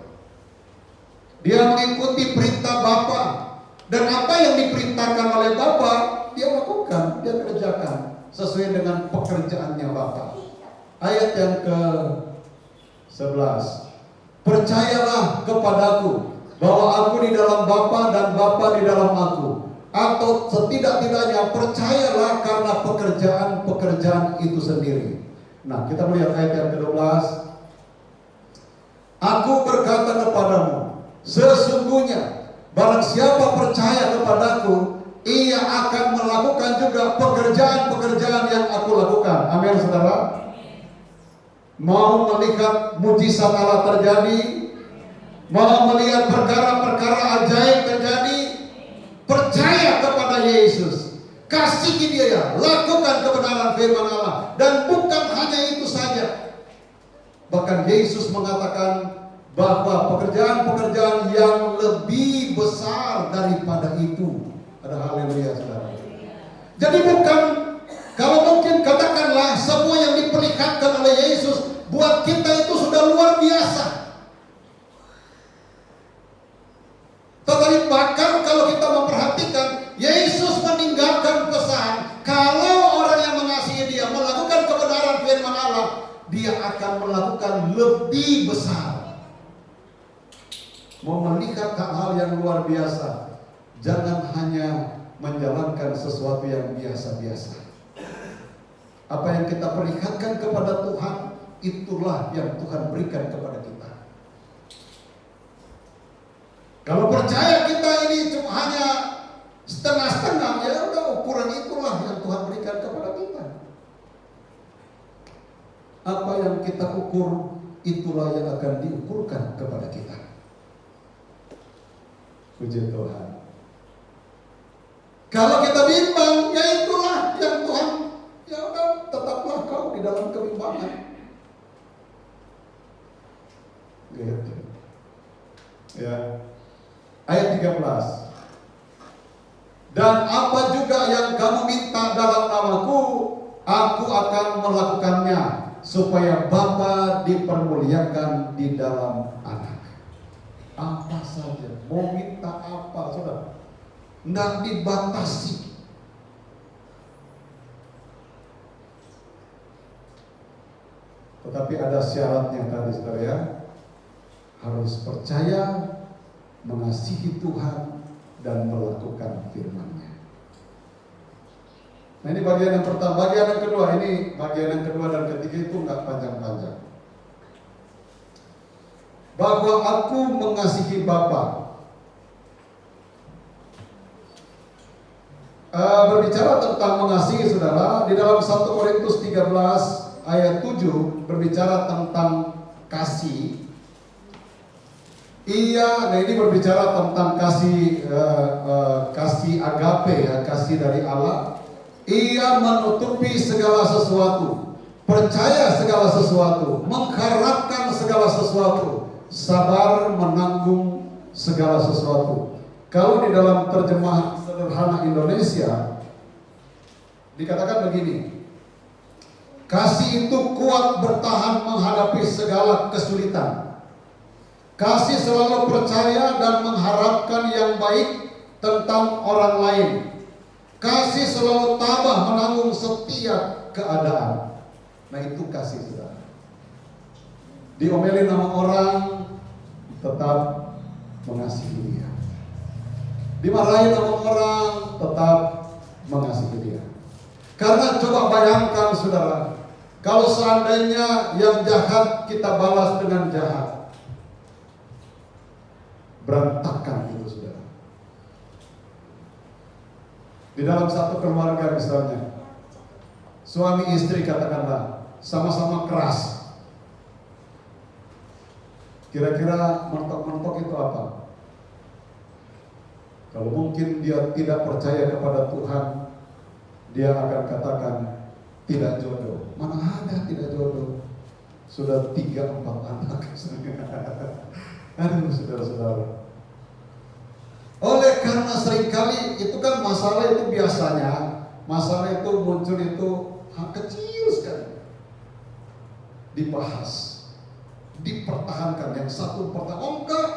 Dia mengikuti perintah Bapa. Dan apa yang diperintahkan oleh Bapa, dia lakukan, dia kerjakan sesuai dengan pekerjaannya Bapa. Ayat yang ke-11. Percayalah kepadaku bahwa aku di dalam Bapa dan Bapa di dalam aku. Atau setidak-tidaknya percayalah karena pekerjaan-pekerjaan itu sendiri. Nah, kita melihat ayat yang ke-12. Aku berkata kepadamu, sesungguhnya barang siapa percaya kepadaku, ia akan melakukan juga pekerjaan-pekerjaan yang aku lakukan. Amin, saudara. Mau melihat mujizat Allah terjadi, mau melihat perkara-perkara ajaib terjadi, percaya kepada Yesus, kasihi Dia, lakukan kebenaran firman Allah. Dan bukan hanya itu saja, bahkan Yesus mengatakan bahwa pekerjaan-pekerjaan yang lebih besar daripada itu. Ada haleluya, saudara. Jadi bukan, kalau mungkin katakanlah semua yang diperlihatkan oleh Yesus buat kita itu sudah luar biasa. Tetapi bahkan kalau kita memperhatikan, Yesus meninggalkan pesan, kalau orang yang mengasihi Dia melakukan kebenaran firman Allah, dia akan melakukan lebih besar. Mau melihat hal yang luar biasa, jangan hanya menjalankan sesuatu yang biasa-biasa. Apa yang kita perlihatkan kepada Tuhan, itulah yang Tuhan berikan kepada kita. Kalau percaya kita ini cuma hanya setengah-setengah, ya udah, ukuran itulah yang Tuhan berikan kepada kita. Apa yang kita ukur, itulah yang akan diukurkan kepada kita. Puji Tuhan. Kalau kita bimbang, ya itulah yang Tuhan, ya udah, tetaplah kau di dalam kebimbangan. Gitu. Ya. Ayat 13. Dan apa juga yang kamu minta dalam namaku, aku akan melakukannya, supaya Bapa dipermuliakan di dalam Anak. Apa saja, mau minta apa, saudara, tidak dibatasi. Tetapi ada syaratnya tadi, saudara, ya. Harus percaya, mengasihi Tuhan, dan melakukan firman-Nya. Nah, ini bagian yang pertama. Bagian yang kedua, ini bagian yang kedua dan ketiga itu nggak panjang-panjang. Bahwa aku mengasihi Bapa. Berbicara tentang mengasihi, saudara, di dalam 1 Korintus 13 ayat 7 berbicara tentang kasih. Nah ini berbicara tentang kasih, kasih agape, ya, kasih dari Allah. Ia menutupi segala sesuatu, percaya segala sesuatu, mengharapkan segala sesuatu, sabar menanggung segala sesuatu. Kalau di dalam terjemahan sederhana Indonesia dikatakan begini, kasih itu kuat bertahan menghadapi segala kesulitan. Kasih selalu percaya dan mengharapkan yang baik tentang orang lain. Kasih selalu tabah menanggung setiap keadaan. Nah, itu kasih, saudara. Diomelin sama orang, tetap mengasihi dia. Dimarahin sama orang, tetap mengasihi dia. Karena coba bayangkan, saudara, kalau seandainya yang jahat kita balas dengan jahat, berantakan itu, saudara. Di dalam satu keluarga misalnya, suami istri katakanlah sama-sama keras. Kira-kira mentok-mentok itu apa? Kalau mungkin dia tidak percaya kepada Tuhan, dia akan katakan tidak jodoh. Mana ada tidak jodoh? Sudah 3-4 anak. Aduh, saudara-saudara. Oleh karena seringkali itu kan masalah itu biasanya, masalah itu muncul itu kecil sekali. Dibahas, dipertahankan, yang satu pertahankan, oh enggak,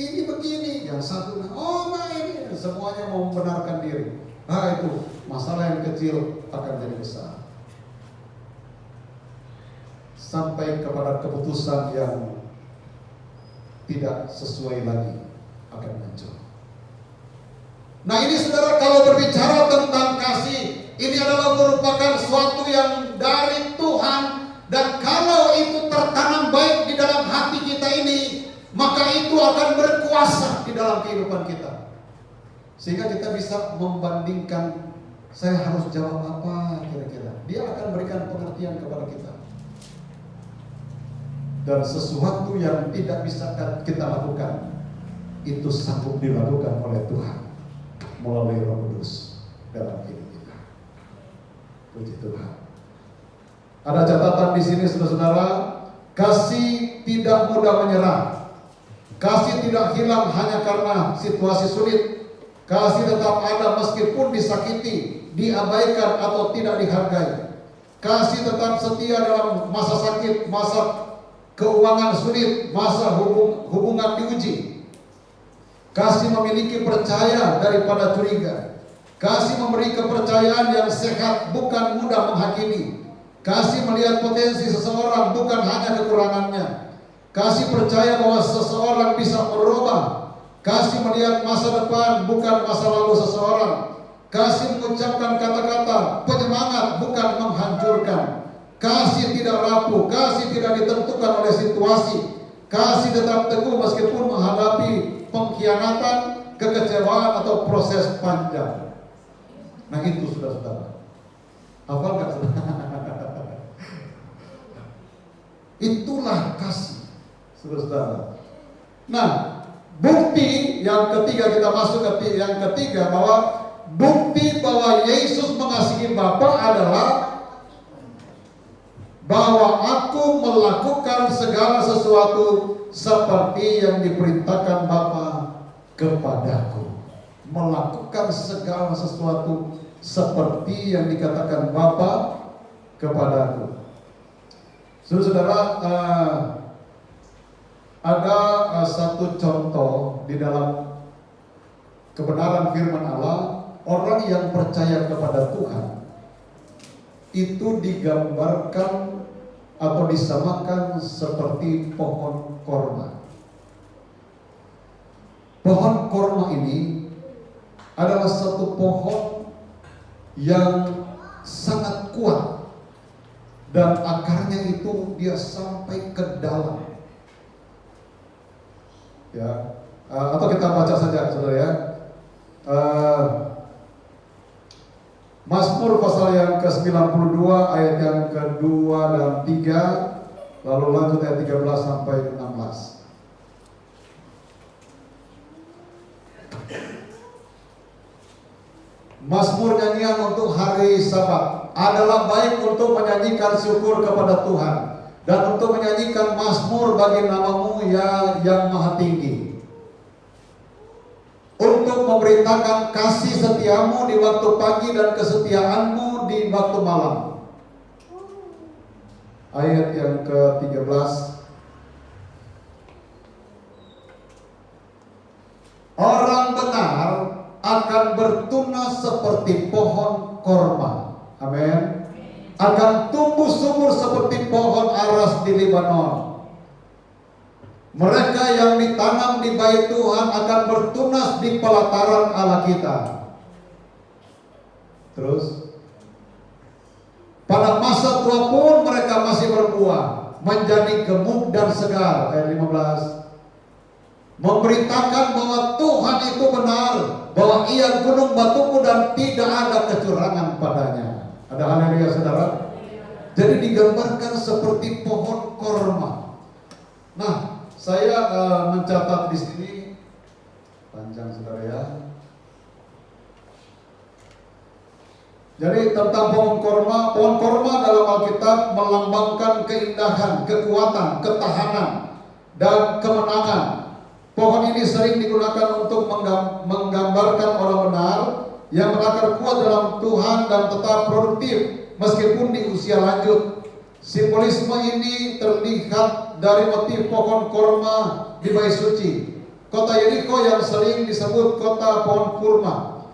ini begini, yang satu, oh nah ini, semuanya mau membenarkan diri. Nah itu, masalah yang kecil akan jadi besar. Sampai kepada keputusan yang tidak sesuai lagi akan muncul. Nah ini saudara, kalau berbicara tentang kasih, ini adalah merupakan suatu yang dari Tuhan. Dan kalau itu tertanam baik di dalam hati kita ini, maka itu akan berkuasa di dalam kehidupan kita. Sehingga kita bisa membandingkan, saya harus jawab apa kira-kira. Dia akan berikan pengertian kepada kita. Dan sesuatu yang tidak bisa kita lakukan, itu sanggup dilakukan oleh Tuhan melalui Roh Kudus dalam hidup kita. Puji Tuhan. Ada catatan di sini saudara-saudara, kasih tidak mudah menyerah. Kasih tidak hilang hanya karena situasi sulit. Kasih tetap ada meskipun disakiti, diabaikan atau tidak dihargai. Kasih tetap setia dalam masa sakit, masa keuangan sulit, masa hubungan diuji. Kasih memiliki percaya daripada curiga. Kasih memberi kepercayaan yang sehat, bukan mudah menghakimi. Kasih melihat potensi seseorang, bukan hanya kekurangannya. Kasih percaya bahwa seseorang bisa berubah. Kasih melihat masa depan, bukan masa lalu seseorang. Kasih mengucapkan kata-kata penyemangat, bukan menghancurkan. Kasih tidak rapuh, kasih tidak ditentukan oleh situasi. Kasih tetap teguh meskipun menghadapi pengkhianatan, kekecewaan atau proses panjang. Nah itu saudara-saudara. Hafal nggak saudara? Itulah kasih, saudara-saudara. Nah, bukti yang ketiga, kita masuk ke yang ketiga, bahwa bukti bahwa Yesus mengasihi Bapa adalah bahwa aku melakukan segala sesuatu seperti yang diperintahkan Bapa kepadaku. Melakukan segala sesuatu seperti yang dikatakan Bapa kepadaku. Saudara, ada satu contoh di dalam kebenaran firman Allah. Orang yang percaya kepada Tuhan itu digambarkan atau disamakan seperti pohon korma. Pohon korma ini adalah satu pohon yang sangat kuat. Dan akarnya itu dia sampai ke dalam. Ya, atau kita baca saja, saudara ya. Mazmur pasal yang ke-92 ayat yang ke-2 dan 3, lalu lanjut ayat 13 sampai 16. Mazmur nyanyian untuk hari Sabat adalah baik untuk menyanyikan syukur kepada Tuhan dan untuk menyanyikan mazmur bagi namamu yang maha tinggi, untuk memberitakan kasih setiamu di waktu pagi dan kesetiaanmu di waktu malam. Ayat yang ke-13, orang benar akan bertunas seperti pohon korma. Amin. Akan tumbuh subur seperti pohon aras di Libanon. Mereka yang ditanam di bait Tuhan akan bertunas di pelataran Allah kita. Terus, pada masa tua pun mereka masih berbuah, menjadi gemuk dan segar. Ayat 15. Memberitakan bahwa Tuhan itu benar, bahwa Ia gunung batuku dan tidak ada kecurangan padanya. Ada haleluya saudara. Jadi digambarkan seperti pohon korma. Nah, saya mencatat di sini panjang saudara ya. Jadi tentang pohon korma dalam Alkitab melambangkan keindahan, kekuatan, ketahanan, dan kemenangan. Pohon ini sering digunakan untuk menggambarkan orang benar yang berakar kuat dalam Tuhan dan tetap produktif meskipun di usia lanjut. Simbolisme ini terlihat dari motif pohon korma di bait suci. kota Yeriko yang sering disebut kota pohon kurma,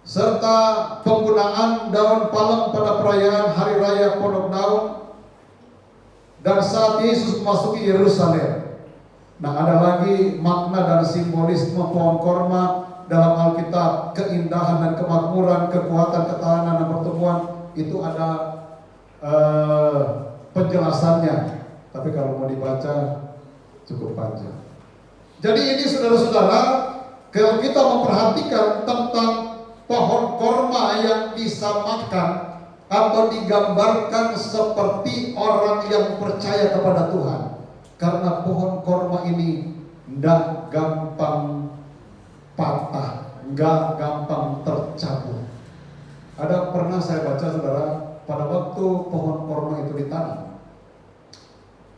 serta penggunaan daun palem pada perayaan Hari Raya Pondok Daun, dan saat Yesus memasuki Yerusalem. Nah, ada lagi makna dan simbolisme pohon korma dalam Alkitab, keindahan dan kemakmuran, kekuatan, ketahanan dan pertumbuhan, itu ada penjelasannya. Tapi kalau mau dibaca cukup panjang. Jadi ini saudara-saudara, kalau kita memperhatikan tentang pohon korma yang disamakan atau digambarkan seperti orang yang percaya kepada Tuhan, karena pohon korma ini tidak gampang patah, nggak gampang tercabut. Ada pernah saya baca saudara, pada waktu pohon korma itu ditanam,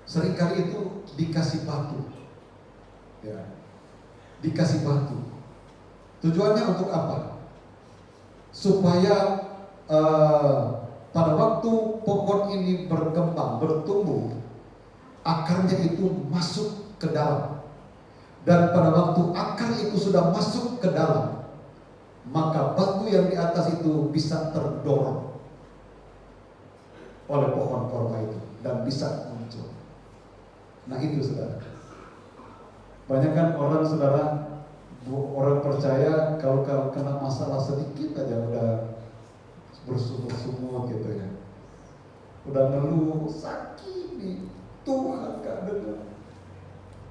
seringkali itu dikasih batu, ya, dikasih batu. Tujuannya untuk apa? Supaya pada waktu pohon ini berkembang, bertumbuh, akarnya itu masuk ke dalam. Dan pada waktu akar itu sudah masuk ke dalam, maka batu yang di atas itu bisa terdorong oleh pohon korma itu dan bisa muncul. Nah itu saudara. Banyak kan orang saudara, orang percaya kalau kena masalah sedikit aja udah bersumur-sumur gitu ya. Udah ngeluh, sakit nih, Tuhan gak dengar.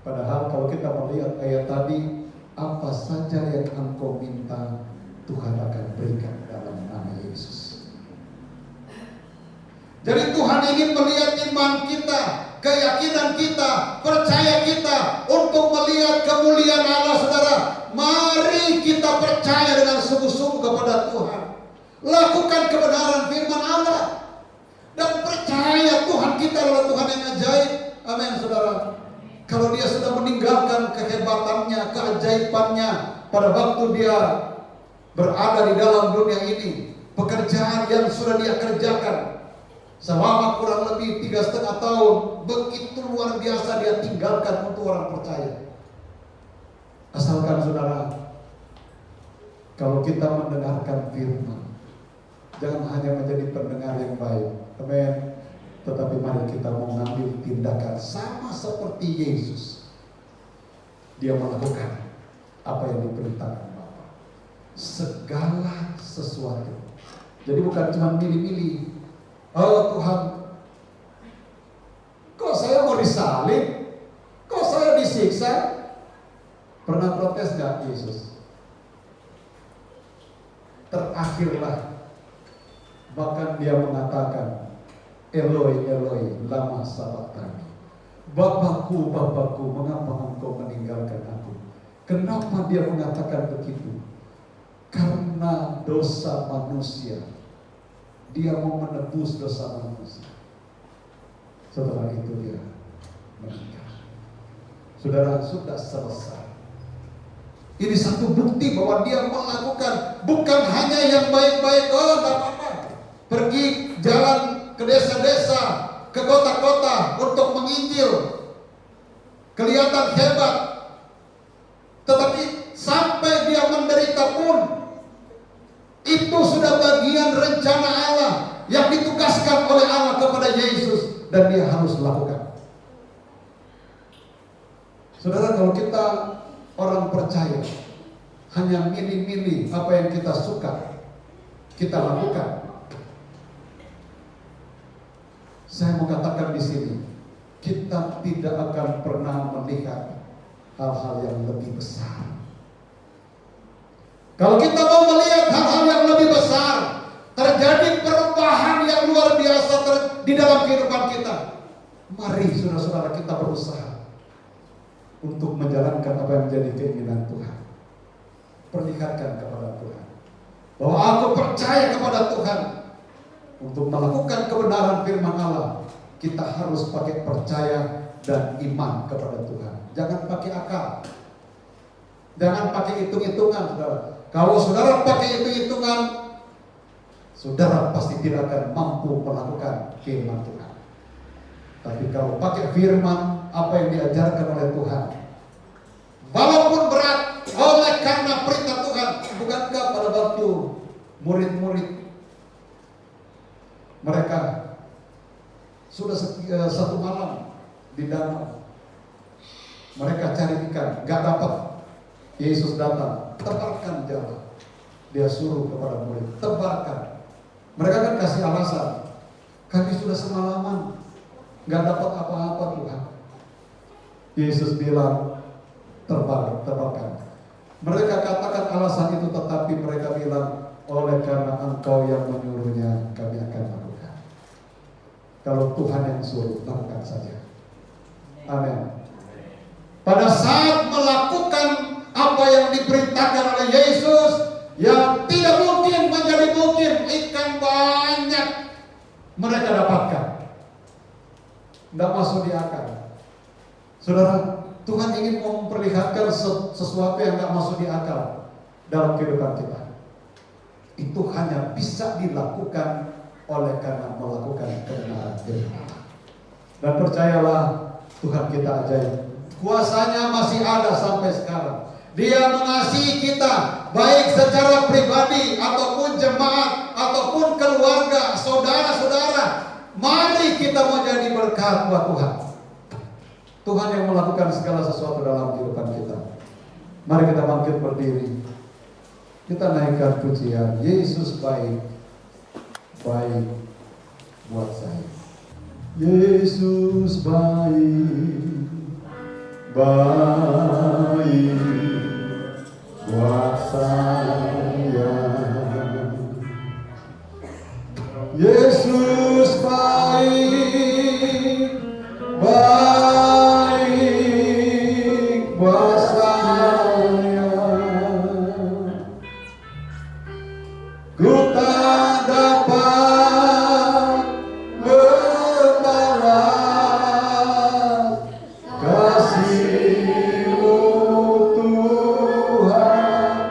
Padahal kalau kita melihat ayat tadi, apa saja yang engkau minta, Tuhan akan berikan dalam nama Yesus. Jadi Tuhan ingin melihat iman kita, keyakinan kita, percaya kita untuk melihat kemuliaan Allah saudara. Mari kita percaya dengan sungguh-sungguh kepada Tuhan. Lakukan kebenaran firman Allah. Dan percaya Tuhan kita adalah Tuhan yang ajaib. Amin saudara. Kalau dia sudah meninggalkan kehebatannya, keajaibannya pada waktu dia berada di dalam dunia ini, pekerjaan yang sudah dia kerjakan selama kurang lebih 3,5 tahun, begitu luar biasa dia tinggalkan untuk orang percaya. Asalkan saudara, kalau kita mendengarkan firman, jangan hanya menjadi pendengar yang baik, amin. Tetapi mari kita mengambil tindakan sama seperti Yesus. Dia melakukan apa yang diperintahkan Bapa. Segala sesuatu. Jadi bukan cuma milih-milih. Oh Tuhan, kok saya mau disalib? Kok saya disiksa? Pernah protes gak Yesus? Terakhirlah, bahkan dia mengatakan, Eloi, Eloi, lama sabachthani. Bapakku, Bapakku, mengapa engkau meninggalkan aku? Kenapa dia mengatakan begitu? Karena dosa manusia. Dia mau menebus dosa manusia. Setelah itu dia meninggal. Saudara, sudah selesai. Ini satu bukti bahwa dia melakukan bukan hanya yang baik-baik. Oh, tak apa-apa. Pergi jalan ke desa-desa, ke kota-kota untuk menginjil. Kelihatan hebat. Tetapi sampai dia menderita pun, itu sudah bagian rencana Allah yang ditugaskan oleh Allah kepada Yesus, dan dia harus lakukan. Saudara, kalau kita orang percaya hanya milih-milih apa yang kita suka, kita lakukan. Saya mau katakan di sini, kita tidak akan pernah melihat hal-hal yang lebih besar. Kalau kita mau melihat hal-hal yang lebih besar, terjadi perubahan yang luar biasa di dalam kehidupan kita, mari saudara-saudara kita berusaha untuk menjalankan apa yang menjadi keinginan Tuhan. Perlihatkan kepada Tuhan bahwa aku percaya kepada Tuhan. Untuk melakukan kebenaran firman Allah, kita harus pakai percaya dan iman kepada Tuhan. Jangan pakai akal. Jangan pakai hitung-hitungan, saudara. Kalau saudara pakai hitung-hitungan, saudara pasti tidak akan mampu melakukan firman Tuhan. Tapi kalau pakai firman, apa yang diajarkan oleh Tuhan, walaupun berat, oleh karena perintah Tuhan. Bukankah pada waktu murid-murid mereka sudah satu malam di danau, mereka cari ikan, gak dapat. Yesus datang, tebarkan jala. Dia suruh kepada murid, tebarkan. Mereka kan kasih alasan, kami sudah semalaman gak dapat apa-apa Tuhan. Yesus bilang, tebarkan. Mereka katakan alasan itu, tetapi mereka bilang, oleh karena Engkau yang menyuruhnya, kami akan lakukan. Kalau Tuhan yang suruh, lakukan saja. Amin. Pada saat melakukan apa yang diperintahkan oleh Yesus, yang tidak mungkin menjadi mungkin, ikan banyak mereka dapatkan. Tidak masuk di akal. Saudara, Tuhan ingin memperlihatkan sesuatu yang tidak masuk di akal dalam kehidupan kita. Itu hanya bisa dilakukan oleh karena melakukan kebenaran firman. Dan percayalah, Tuhan kita ajaib. Kuasanya masih ada sampai sekarang. Dia mengasihi kita, baik secara pribadi ataupun jemaat ataupun keluarga, saudara-saudara. Mari kita menjadi berkat buat Tuhan. Tuhan yang melakukan segala sesuatu dalam kehidupan kita. Mari kita bangkit berdiri. Kita naikkan pujian, Yesus baik, baik buat saya. Yesus baik, baik buat saya. Yesus baik, baik buat saya. Ku tak dapat membalas kasih-Mu Tuhan.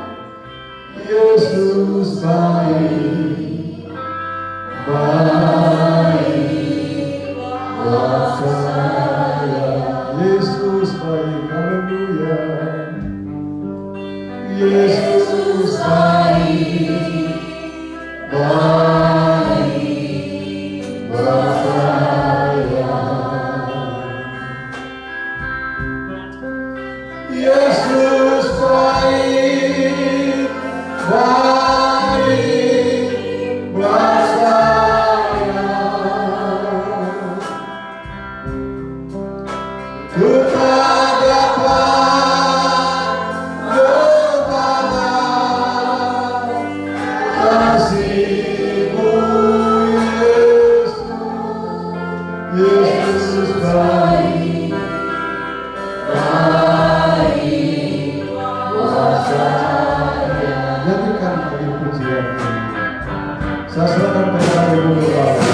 Yesus baik, baik buat saya. Yesus baik, haleluya. Yesus baik, baik buat saya. Yesus baik, baik buat saya. Ku tak dapat membalas kasih-Mu Yesus. Yesus baik, baik buat saya. Nyanyikan lagi pujian ini. Saya serahkan kepada Ibu Bapak.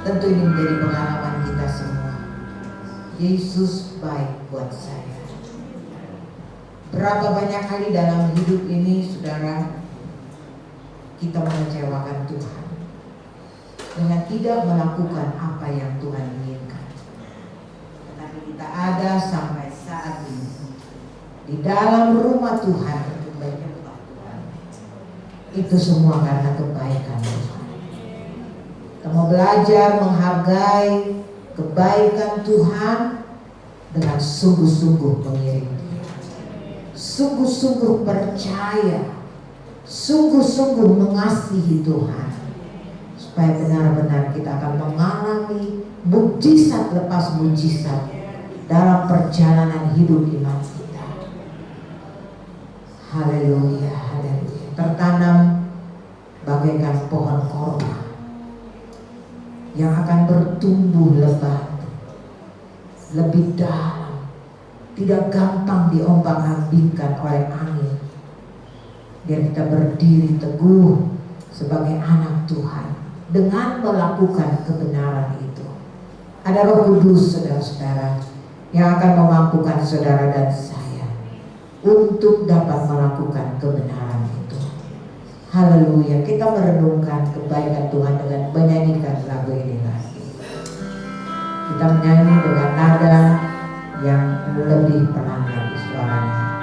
Tentu ini menjadi pengalaman kita semua. Yesus baik buat saya. Berapa banyak kali dalam hidup ini, saudara, kita mengecewakan Tuhan dengan tidak melakukan apa yang Tuhan inginkan. Tetapi kita ada sampai saat ini di dalam rumah Tuhan untuk menyembah Tuhan. Itu semua karena kebaikan Tuhan. Kita mau belajar menghargai kebaikan Tuhan dengan sungguh-sungguh mengiring Dia, sungguh-sungguh percaya, sungguh-sungguh mengasihi Tuhan, supaya benar-benar kita akan mengalami mujizat lepas mujizat dalam perjalanan hidup iman kita. Haleluya, haleluya. Tertanam bagaikan pohon korma yang akan bertumbuh lebat, lebih dalam, tidak gampang diombang-ambingkan oleh angin. Biar kita berdiri teguh sebagai anak Tuhan dengan melakukan kebenaran itu. Ada Roh Kudus, saudara-saudara, yang akan memampukan saudara dan saya untuk dapat melakukan kebenaran itu. Haleluya. Kita merenungkan kebaikan Tuhan dengan menyanyikan lagu ini lagi. Kita menyanyi dengan nada yang lebih pelan lagi suaranya.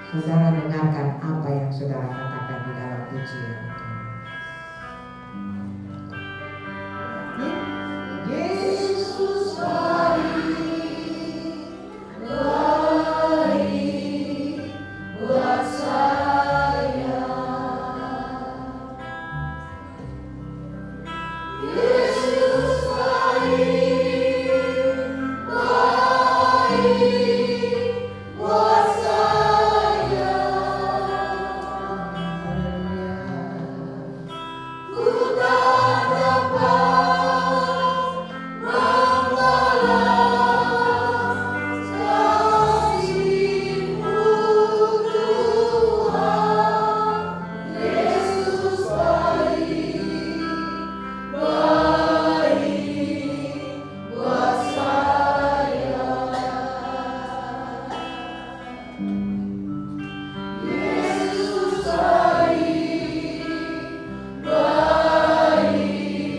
Saudara dengarkan apa yang saudara katakan di dalam pujian itu. Yesus baik, baik buat saya. Yesus baik, baik buat saya. Ku tak dapat membalas kasih-Mu Tuhan. Yesus baik, baik buat saya. Yesus baik, baik.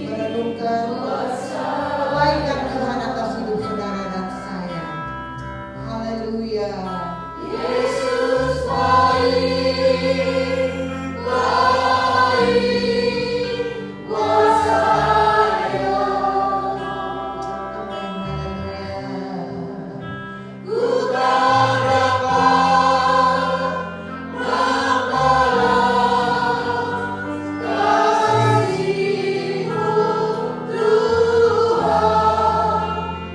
Merenungkan kebaikan Tuhan atas hidup saudara dan saya. Haleluya. Yesus baik, baik buat saya. Amin. Haleluya. Ku tak dapat membalas kasih-Mu Tuhan.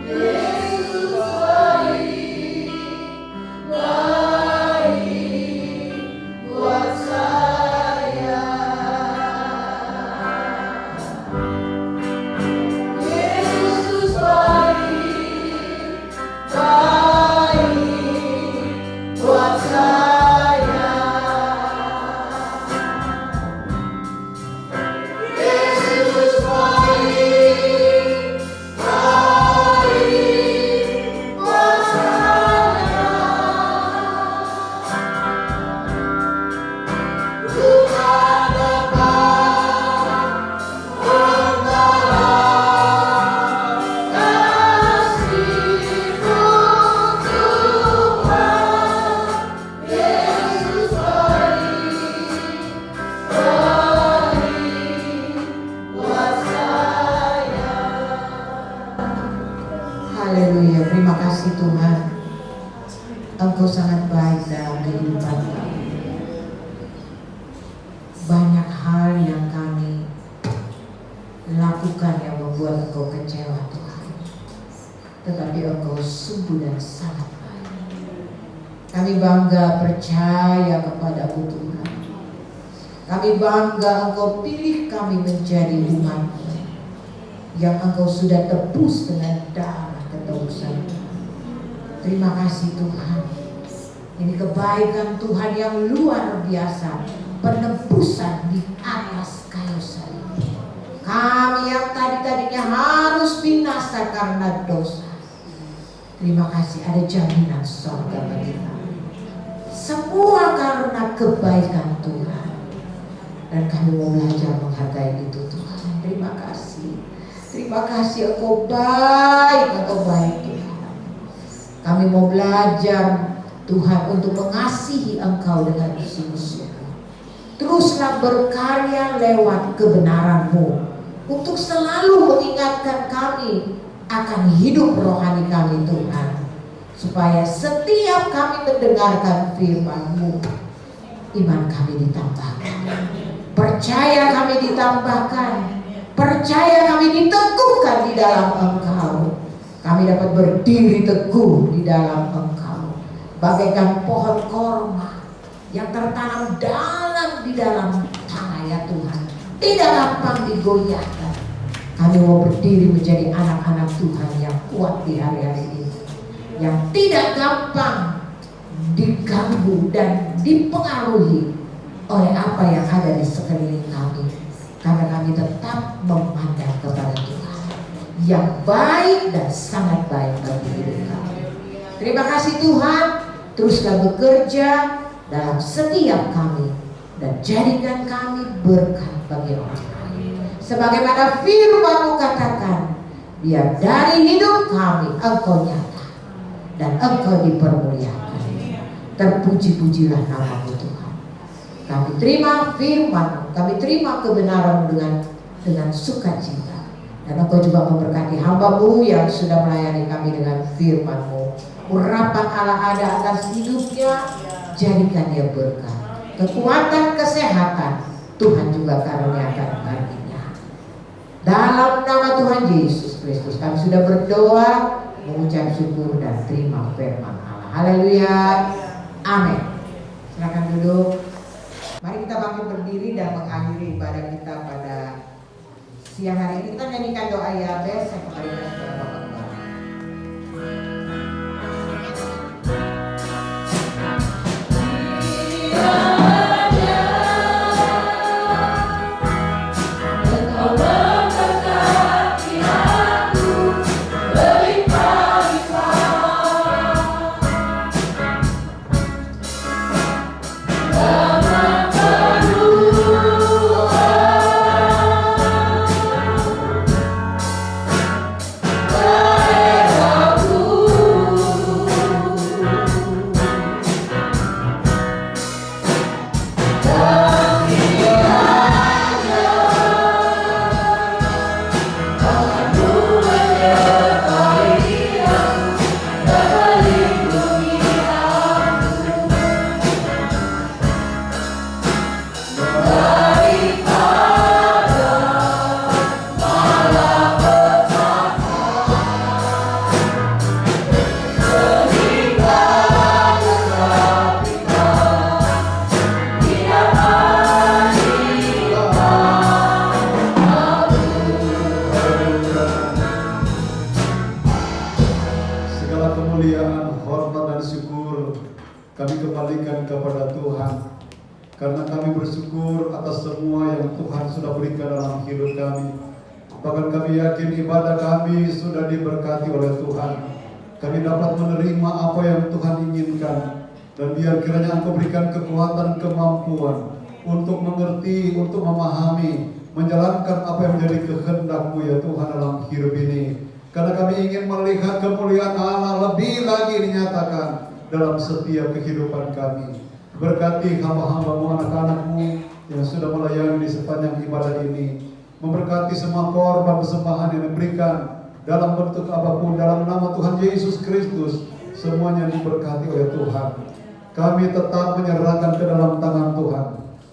Yesus baik, baik buat saya. Yesus baik, baik buat saya. Yesus baik, baik buat saya. Ku tak dapat membalas kasih-Mu Tuhan. Yesus baik, baik buat saya. Haleluya. Terima kasih Tuhan, Engkau sangat baik dalam kehidupan kami. Banyak hal yang kami lakukan yang membuat Engkau kecewa Tuhan, tetapi Engkau sungguh dan sangat baik. Kami bangga percaya kepada-Mu Tuhan. Kami bangga Engkau pilih kami menjadi umat-Mu yang Engkau sudah tebus dengan darah ketebusan. Terima kasih Tuhan. Ini kebaikan Tuhan yang luar biasa, penebusan di atas kayu salib. Kami yang tadinya harus binasa karena dosa, Terima kasih ada jaminan surga bagi kami. Semua karena kebaikan Tuhan. Dan kami mau belajar menghargai itu Tuhan. Terima kasih. Terima kasih Engkau baik Tuhan. Kami mau belajar Tuhan untuk mengasihi Engkau dengan sungguh-sungguh. Teruslah berkarya lewat kebenaran-Mu untuk selalu mengingatkan kami akan hidup rohani kami Tuhan, supaya setiap kami mendengarkan firman-Mu, iman kami ditambahkan, percaya kami ditambahkan, percaya kami diteguhkan di dalam Engkau. Kami dapat berdiri teguh di dalam Engkau, bagaikan pohon korma yang tertanam dalam di dalam tanah ya Tuhan, tidak gampang digoyahkan. Kami mau berdiri menjadi anak-anak Tuhan yang kuat di hari-hari ini, yang tidak gampang diganggu dan dipengaruhi oleh apa yang ada di sekeliling kami, karena kami tetap memandang kepada Tuhan yang baik dan sangat baik bagi hidup kami. Terima kasih Tuhan, teruslah bekerja dalam setiap kami dan jadikan kami berkat bagi orang lain. Sebagaimana firman-Mu katakan, biar dari hidup kami Engkau nyata dan Engkau dipermuliakan. Terpuji-pujilah nama-Mu Tuhan. Kami terima firman-Mu, kami terima kebenaran-Mu dengan sukacita. Dan Engkau juga memberkati hamba-Mu yang sudah melayani kami dengan firman-Mu. Urapan Allah ada atas hidupnya, jadikan dia berkat. Kekuatan, kesehatan Tuhan juga karuniakan baginya. Dalam nama Tuhan Yesus Kristus kami sudah berdoa, mengucap syukur dan terima firman Allah. Haleluya. Amin. Silakan duduk. Mari kita bangkit berdiri dan mengakhiri ibadah kita pada siang hari ini. Kita nyanyikan doa Yabes yang kemarin kita sudah bawakan. Karena kami bersyukur atas semua yang Tuhan sudah berikan dalam hidup kami. Bahkan kami yakin ibadah kami sudah diberkati oleh Tuhan. Kami dapat menerima apa yang Tuhan inginkan. Dan biar kiranya Engkau berikan kekuatan, kemampuan untuk mengerti, untuk memahami, menjalankan apa yang menjadi kehendak-Mu ya Tuhan dalam hidup ini. Karena kami ingin melihat kemuliaan Allah lebih lagi dinyatakan dalam setiap kehidupan kami. Berkati hamba-hamba-Mu, anak-anak-Mu yang sudah melayani di sepanjang ibadah ini. Memberkati semua korban persembahan yang diberikan dalam bentuk apapun, dalam nama Tuhan Yesus Kristus, semuanya diberkati oleh Tuhan. Kami tetap menyerahkan ke dalam tangan Tuhan.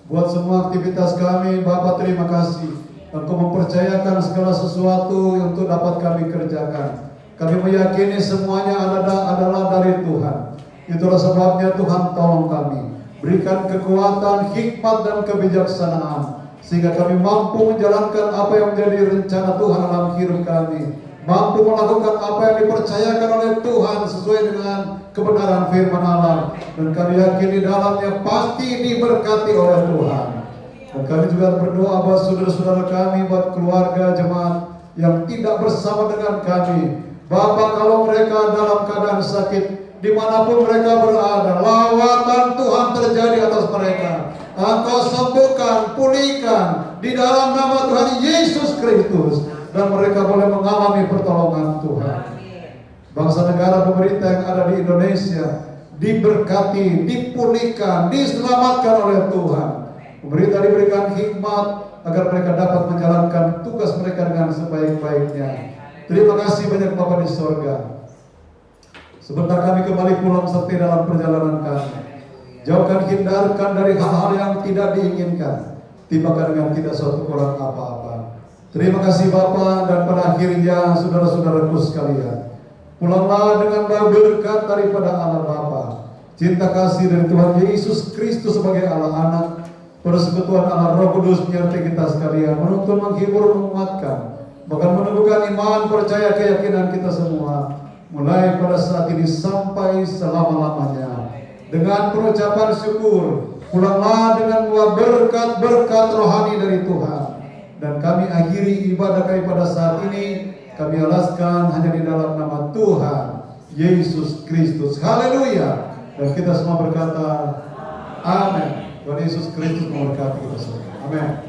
Buat semua aktivitas kami, Bapa terima kasih. Engkau mempercayakan segala sesuatu untuk dapat kami kerjakan. Kami meyakini semuanya adalah dari Tuhan. Itulah sebabnya Tuhan tolong kami. Berikan kekuatan, hikmat dan kebijaksanaan sehingga kami mampu menjalankan apa yang menjadi rencana Tuhan dalam hidup kami. Mampu melakukan apa yang dipercayakan oleh Tuhan sesuai dengan kebenaran firman Allah. Dan kami yakin di dalamnya pasti diberkati oleh Tuhan. Dan kami juga berdoa buat saudara-saudara kami, buat keluarga jemaat yang tidak bersama dengan kami. Bapa, kalau mereka dalam keadaan sakit, dimanapun mereka berada, lawatan Tuhan terjadi atas mereka. Engkau sembuhkan, pulihkan di dalam nama Tuhan Yesus Kristus, dan mereka boleh mengalami pertolongan Tuhan. Bangsa negara pemerintah yang ada di Indonesia diberkati, dipulihkan, diselamatkan oleh Tuhan. Pemerintah diberikan hikmat agar mereka dapat menjalankan tugas mereka dengan sebaik-baiknya. Terima kasih banyak Bapa di sorga. Sebentar kami kembali pulang seperti dalam perjalanan kami. Jauhkan, hindarkan dari hal-hal yang tidak diinginkan, tibakan dengan tidak suatu kurang apa-apa. Terima kasih Bapa, dan pada akhirnya saudara-saudaraku sekalian, pulanglah dengan berkat daripada Allah Bapa, cinta kasih dari Tuhan Yesus Kristus sebagai Allah Anak, persekutuan Allah Roh Kudus menyertai kita sekalian, menuntun, menghibur, menguatkan, bahkan menumbuhkan iman, percaya, keyakinan kita semua, mulai pada saat ini sampai selama-lamanya. Dengan pengucapan syukur, pulanglah dengan membawa berkat-berkat rohani dari Tuhan. Dan kami akhiri ibadah kami pada saat ini, kami alaskan hanya di dalam nama Tuhan Yesus Kristus. Haleluya. Dan kita semua berkata, amin. Tuhan Yesus Kristus memberkati kita semua. Amin.